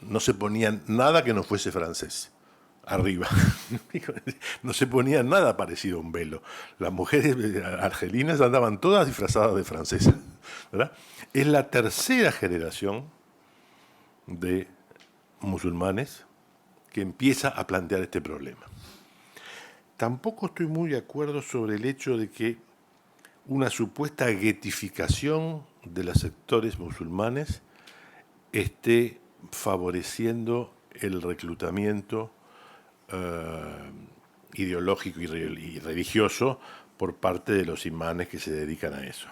no se ponían nada que no fuese francés arriba. No se ponían nada parecido a un velo. Las mujeres argelinas andaban todas disfrazadas de francesas, ¿verdad? Es la tercera generación de musulmanes que empieza a plantear este problema. Tampoco estoy muy de acuerdo sobre el hecho de que una supuesta guetificación de los sectores musulmanes esté favoreciendo el reclutamiento ideológico y religioso por parte de los imanes que se dedican a eso.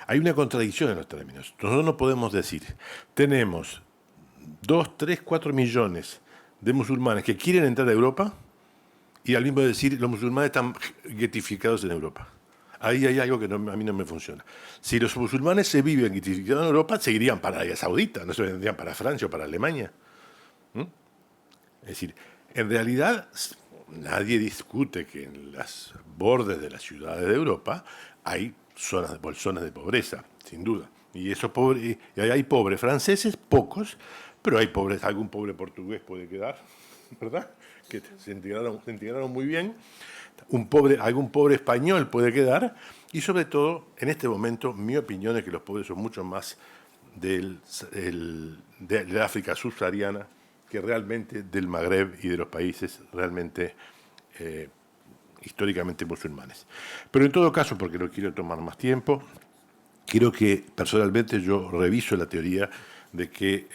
Hay una contradicción en los términos. Nosotros no podemos decir, tenemos 2, 3, 4 millones de musulmanes que quieren entrar a Europa y al mismo decir los musulmanes están guetificados en Europa. Ahí hay algo que a mí no me funciona. Si los musulmanes se viven guetificados en Europa, seguirían para Arabia Saudita, no se vendrían para Francia o para Alemania. Es decir, En realidad, nadie discute que en los bordes de las ciudades de Europa hay zonas de pobreza, sin duda. Y hay pobres franceses, pocos, pero hay pobres, algún pobre portugués puede quedar, ¿verdad? Que se integraron muy bien. Algún pobre español puede quedar. Y sobre todo, en este momento, mi opinión es que los pobres son mucho más de África subsahariana que realmente del Magreb y de los países realmente históricamente musulmanes. Pero en todo caso, porque no quiero tomar más tiempo, creo que personalmente yo reviso la teoría de que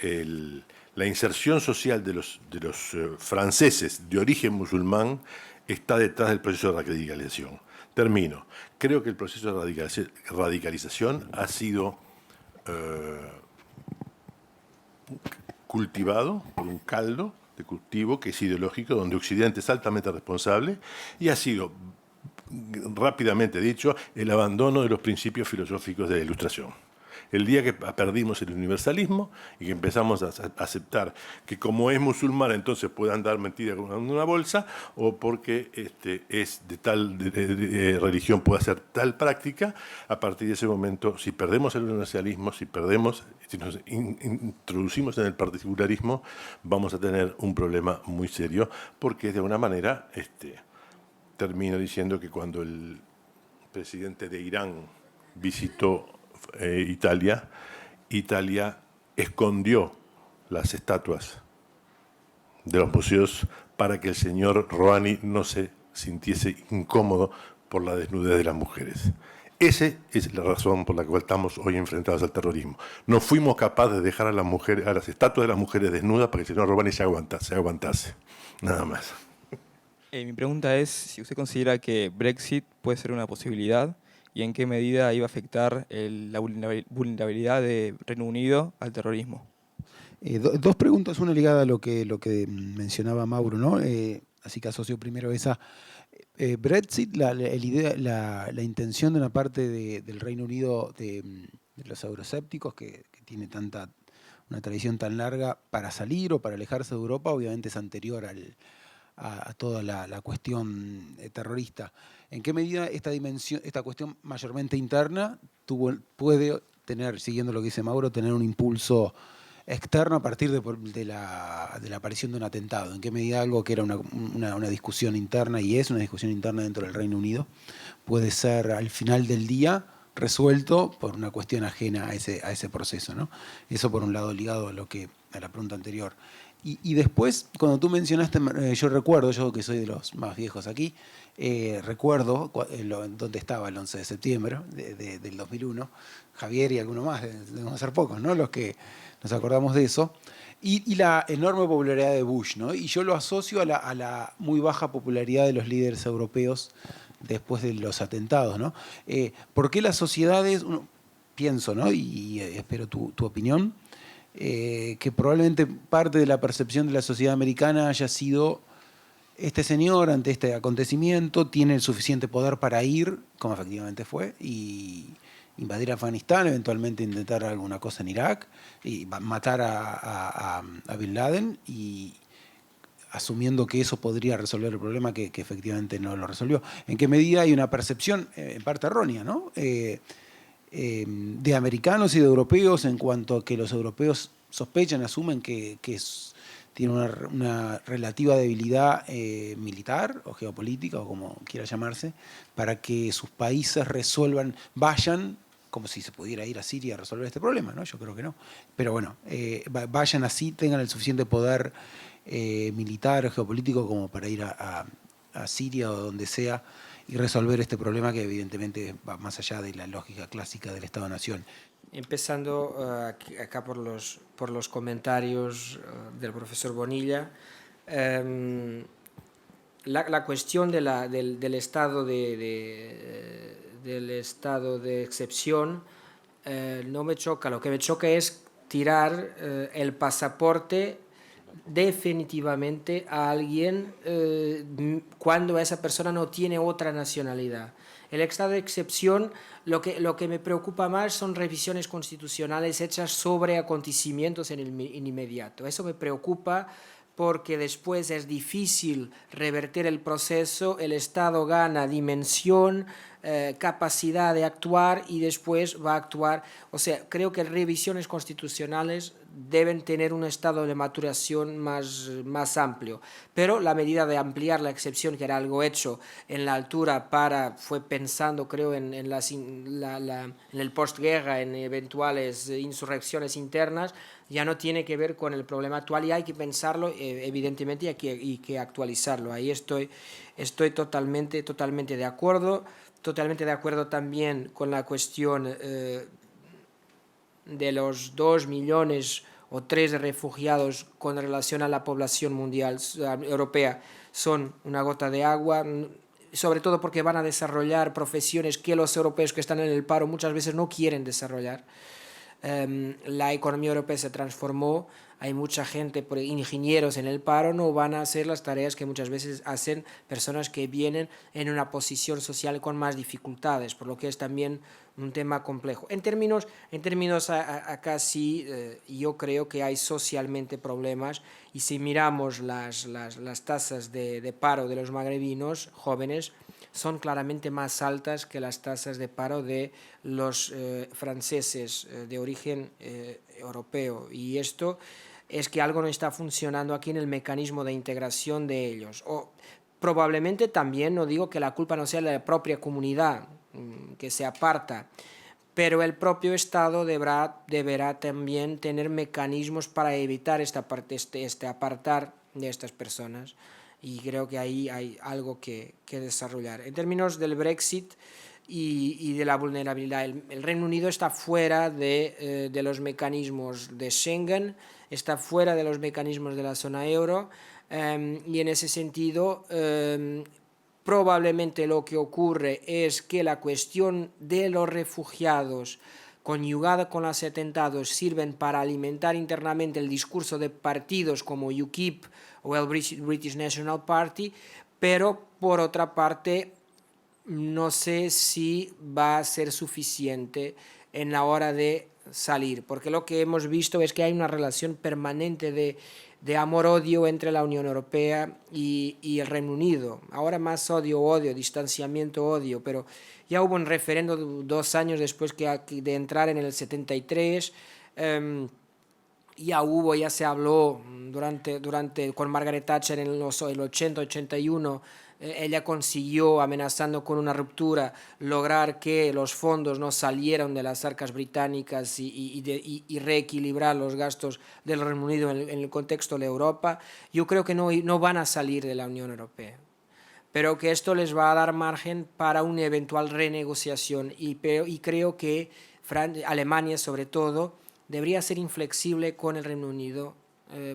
la inserción social de los franceses de origen musulmán está detrás del proceso de radicalización. Termino. Creo que el proceso de radicalización ha sido cultivado por un caldo de cultivo que es ideológico, donde Occidente es altamente responsable, y ha sido, rápidamente dicho, el abandono de los principios filosóficos de la Ilustración. El día que perdimos el universalismo y que empezamos a aceptar que como es musulmán entonces puede andar metida con una bolsa, o porque es de tal religión puede hacer tal práctica, a partir de ese momento, si perdemos el universalismo, si nos introducimos en el particularismo, vamos a tener un problema muy serio, porque de alguna manera termino diciendo que cuando el presidente de Irán visitó Italia escondió las estatuas de los museos para que el señor Rouhani no se sintiese incómodo por la desnudez de las mujeres. Esa es la razón por la cual estamos hoy enfrentados al terrorismo. No fuimos capaces de dejar a las estatuas de las mujeres desnudas para que el señor Rouhani se aguantase. Nada más. Mi pregunta es si usted considera que Brexit puede ser una posibilidad y en qué medida iba a afectar la vulnerabilidad de Reino Unido al terrorismo. Dos preguntas, una ligada a lo que mencionaba Mauro, ¿no? Así que asocio primero esa. Brexit, la intención de una parte del Reino Unido de los euroscépticos, que tiene una tradición tan larga para salir o para alejarse de Europa, obviamente es anterior a toda la cuestión terrorista. ¿En qué medida esta cuestión mayormente interna puede tener, siguiendo lo que dice Mauro, tener un impulso externo a partir de la aparición de un atentado? ¿En qué medida algo que era una discusión interna, y es una discusión interna dentro del Reino Unido, puede ser al final del día resuelto por una cuestión ajena a ese proceso, ¿no? Eso por un lado ligado a la pregunta anterior. Y después, cuando tú mencionaste, yo recuerdo, yo que soy de los más viejos aquí, recuerdo dónde estaba el 11 de septiembre del 2001, Javier y alguno más, debemos ser pocos, ¿no?, los que nos acordamos de eso, y la enorme popularidad de Bush, ¿no? Y yo lo asocio a la muy baja popularidad de los líderes europeos después de los atentados, ¿no? ¿Por qué las sociedades, pienso, ¿no?, y espero tu opinión, que probablemente parte de la percepción de la sociedad americana haya sido: este señor ante este acontecimiento tiene el suficiente poder para ir, como efectivamente fue, y invadir Afganistán, eventualmente intentar alguna cosa en Irak, y matar a Bin Laden, y asumiendo que eso podría resolver el problema, que efectivamente no lo resolvió. ¿En qué medida hay una percepción, en parte errónea, ¿no?, de americanos y de europeos, en cuanto a que los europeos sospechan, asumen que tiene una relativa debilidad militar o geopolítica, o como quiera llamarse, para que sus países vayan, como si se pudiera ir a Siria a resolver este problema, ¿no? Yo creo que no. Pero bueno, vayan así, tengan el suficiente poder militar o geopolítico como para ir a Siria o donde sea y resolver este problema, que evidentemente va más allá de la lógica clásica del Estado-Nación. Empezando acá por los comentarios del profesor Bonilla, la cuestión del estado de excepción no me choca. Lo que me choca es tirar el pasaporte definitivamente a alguien cuando esa persona no tiene otra nacionalidad. El estado de excepción, lo que me preocupa más son revisiones constitucionales hechas sobre acontecimientos en inmediato. Eso me preocupa porque después es difícil revertir el proceso, el Estado gana dimensión, capacidad de actuar y después va a actuar. O sea, creo que revisiones constitucionales deben tener un estado de maturación más amplio, pero la medida de ampliar la excepción, que era algo hecho en la altura fue pensando, creo, en el postguerra, en eventuales insurrecciones internas, ya no tiene que ver con el problema actual y hay que pensarlo, evidentemente, y que actualizarlo. Ahí estoy totalmente de acuerdo. Totalmente de acuerdo también con la cuestión de los 2 millones o 3 de refugiados con relación a la población mundial europea. Son una gota de agua, sobre todo porque van a desarrollar profesiones que los europeos que están en el paro muchas veces no quieren desarrollar. La economía europea se transformó, hay mucha gente, ingenieros en el paro, no van a hacer las tareas que muchas veces hacen personas que vienen en una posición social con más dificultades, por lo que es también un tema complejo. En términos acá sí, yo creo que hay socialmente problemas, y si miramos las tasas de paro de los magrebinos jóvenes, son claramente más altas que las tasas de paro de los franceses de origen europeo. Y esto es que algo no está funcionando aquí en el mecanismo de integración de ellos. O probablemente también, no digo que la culpa no sea de la propia comunidad que se aparta, pero el propio Estado deberá también tener mecanismos para evitar este apartar de estas personas. Y creo que ahí hay algo que desarrollar. En términos del Brexit y de la vulnerabilidad, el Reino Unido está fuera de los mecanismos de Schengen, está fuera de los mecanismos de la zona euro, y en ese sentido probablemente lo que ocurre es que la cuestión de los refugiados conjugada con los atentados sirven para alimentar internamente el discurso de partidos como UKIP o el British National Party, pero por otra parte no sé si va a ser suficiente en la hora de salir, porque lo que hemos visto es que hay una relación permanente de amor-odio entre la Unión Europea y el Reino Unido. Ahora más odio, distanciamiento-odio, pero ya hubo un referendo 2 años después de entrar en el 73, ya se habló con Margaret Thatcher en el 80-81, ella consiguió, amenazando con una ruptura, lograr que los fondos no salieran de las arcas británicas y reequilibrar los gastos del Reino Unido en el contexto de Europa. Yo creo que no van a salir de la Unión Europea, pero que esto les va a dar margen para una eventual renegociación y creo que Alemania, sobre todo, debería ser inflexible con el Reino Unido,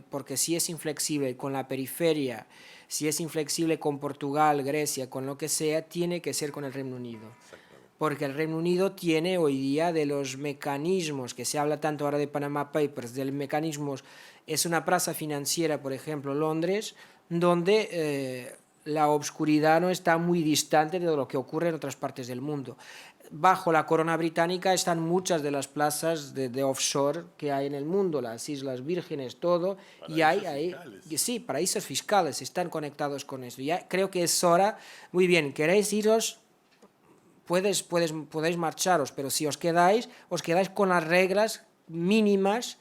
porque si es inflexible con la periferia, si es inflexible con Portugal, Grecia, con lo que sea, tiene que ser con el Reino Unido. Porque el Reino Unido tiene hoy día de los mecanismos, que se habla tanto ahora de Panama Papers, del mecanismos, es una plaza financiera, por ejemplo, Londres, donde la obscuridad no está muy distante de lo que ocurre en otras partes del mundo. Bajo la corona británica están muchas de las plazas de offshore que hay en el mundo, las Islas Vírgenes, todo, y hay sí, paraísos fiscales, están conectados con eso. Ya creo que es hora, muy bien, queréis iros, podéis marcharos, pero si os quedáis con las reglas mínimas,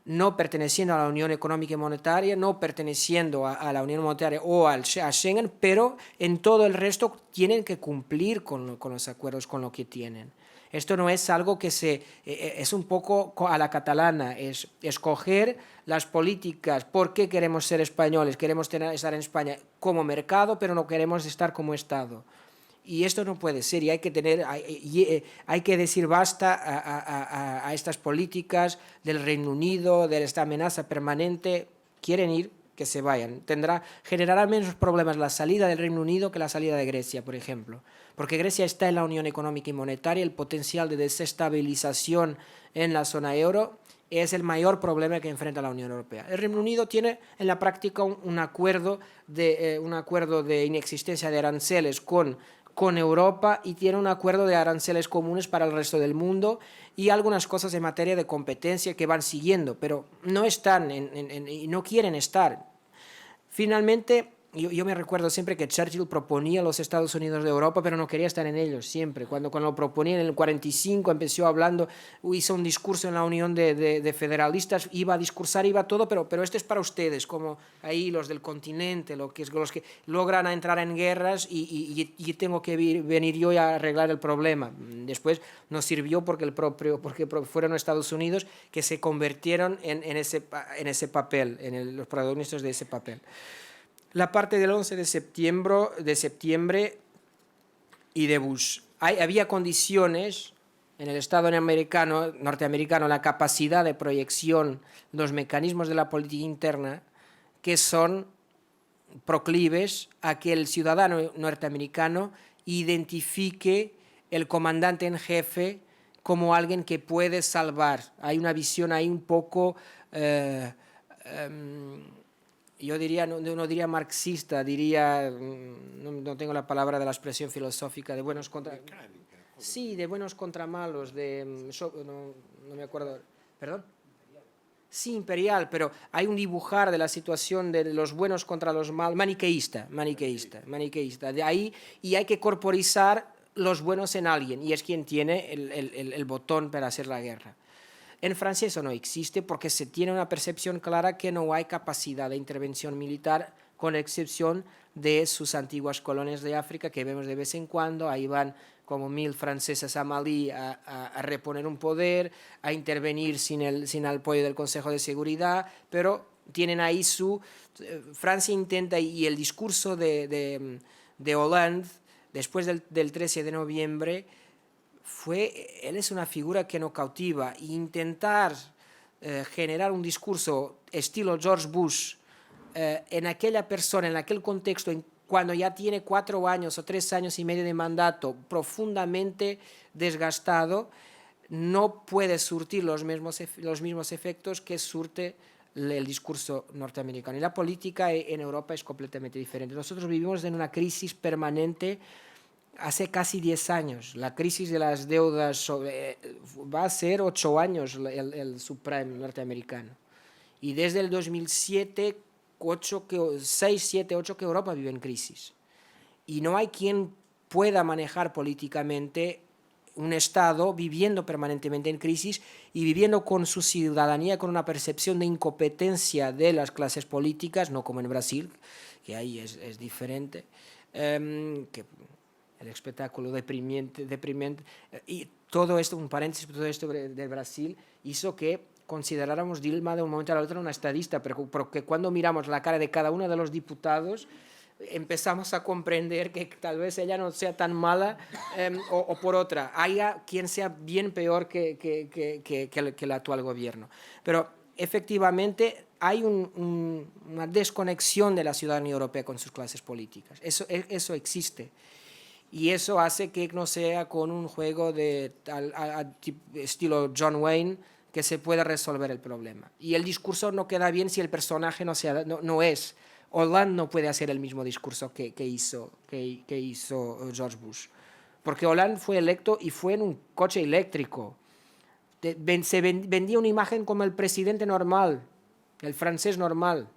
no perteneciendo a la Unión Económica y Monetaria, no perteneciendo a la Unión Monetaria o a Schengen, pero en todo el resto tienen que cumplir con los acuerdos, con lo que tienen. Esto no es algo que es un poco a la catalana, es escoger las políticas. ¿Por qué queremos ser españoles? Queremos estar en España como mercado, pero no queremos estar como Estado. Y esto no puede ser, y hay que decir basta a estas políticas del Reino Unido, de esta amenaza permanente. Quieren ir, que se vayan. Generará menos problemas la salida del Reino Unido que la salida de Grecia, por ejemplo. Porque Grecia está en la Unión Económica y Monetaria, el potencial de desestabilización en la zona euro es el mayor problema que enfrenta la Unión Europea. El Reino Unido tiene en la práctica un acuerdo de inexistencia de aranceles con Europa y tiene un acuerdo de aranceles comunes para el resto del mundo y algunas cosas en materia de competencia que van siguiendo, pero no están y no quieren estar. Finalmente, yo me recuerdo siempre que Churchill proponía los Estados Unidos de Europa, pero no quería estar en ellos siempre. Cuando lo proponía en el 45, empezó hablando, hizo un discurso en la Unión de Federalistas, iba a discursar, iba todo, pero esto es para ustedes, como ahí los del continente, los que logran entrar en guerras y tengo que venir yo a arreglar el problema. Después nos sirvió porque fueron los Estados Unidos que se convirtieron en ese papel, los protagonistas de ese papel. La parte del 11 de septiembre y de Bush. Había condiciones en el Estado norteamericano, la capacidad de proyección, los mecanismos de la política interna que son proclives a que el ciudadano norteamericano identifique el comandante en jefe como alguien que puede salvar. Hay una visión ahí un poco... yo diría, no diría marxista, diría, no tengo la palabra de la expresión filosófica, de buenos contra... Sí, de buenos contra malos, no me acuerdo, ¿perdón? Sí, imperial, pero hay un dibujar de la situación de los buenos contra los malos, maniqueísta, de ahí, y hay que corporizar los buenos en alguien, y es quien tiene el botón para hacer la guerra. En Francia eso no existe porque se tiene una percepción clara que no hay capacidad de intervención militar, con excepción de sus antiguas colonias de África que vemos de vez en cuando. Ahí van como 1000 franceses a Malí a reponer un poder, a intervenir sin el apoyo del Consejo de Seguridad, pero tienen ahí Francia intenta, y el discurso de Hollande después del 13 de noviembre, él es una figura que no cautiva. Intentar generar un discurso estilo George Bush en aquella persona, en aquel contexto, cuando ya tiene 4 años o 3 años y medio de mandato, profundamente desgastado, no puede surtir los mismos efectos que surte el discurso norteamericano. Y la política en Europa es completamente diferente. Nosotros vivimos en una crisis permanente hace casi 10 años. La crisis de las deudas va a ser 8 años el subprime norteamericano. Y desde el 2007, 6, 7, 8 que Europa vive en crisis. Y no hay quien pueda manejar políticamente un Estado viviendo permanentemente en crisis y viviendo con su ciudadanía con una percepción de incompetencia de las clases políticas, no como en Brasil, que ahí es diferente, que el espectáculo deprimente. Y todo esto, un paréntesis, todo esto de Brasil hizo que consideráramos Dilma de un momento al otro una estadista, porque cuando miramos la cara de cada uno de los diputados, empezamos a comprender que tal vez ella no sea tan mala o por otra, haya quien sea bien peor que el actual gobierno. Pero efectivamente hay una desconexión de la ciudadanía europea con sus clases políticas. Eso existe. Y eso hace que no sea con un juego de estilo John Wayne que se pueda resolver el problema. Y el discurso no queda bien si el personaje no es. Hollande no puede hacer el mismo discurso que hizo George Bush. Porque Hollande fue electo y fue en un coche eléctrico. Se vendía una imagen como el presidente normal, el francés normal.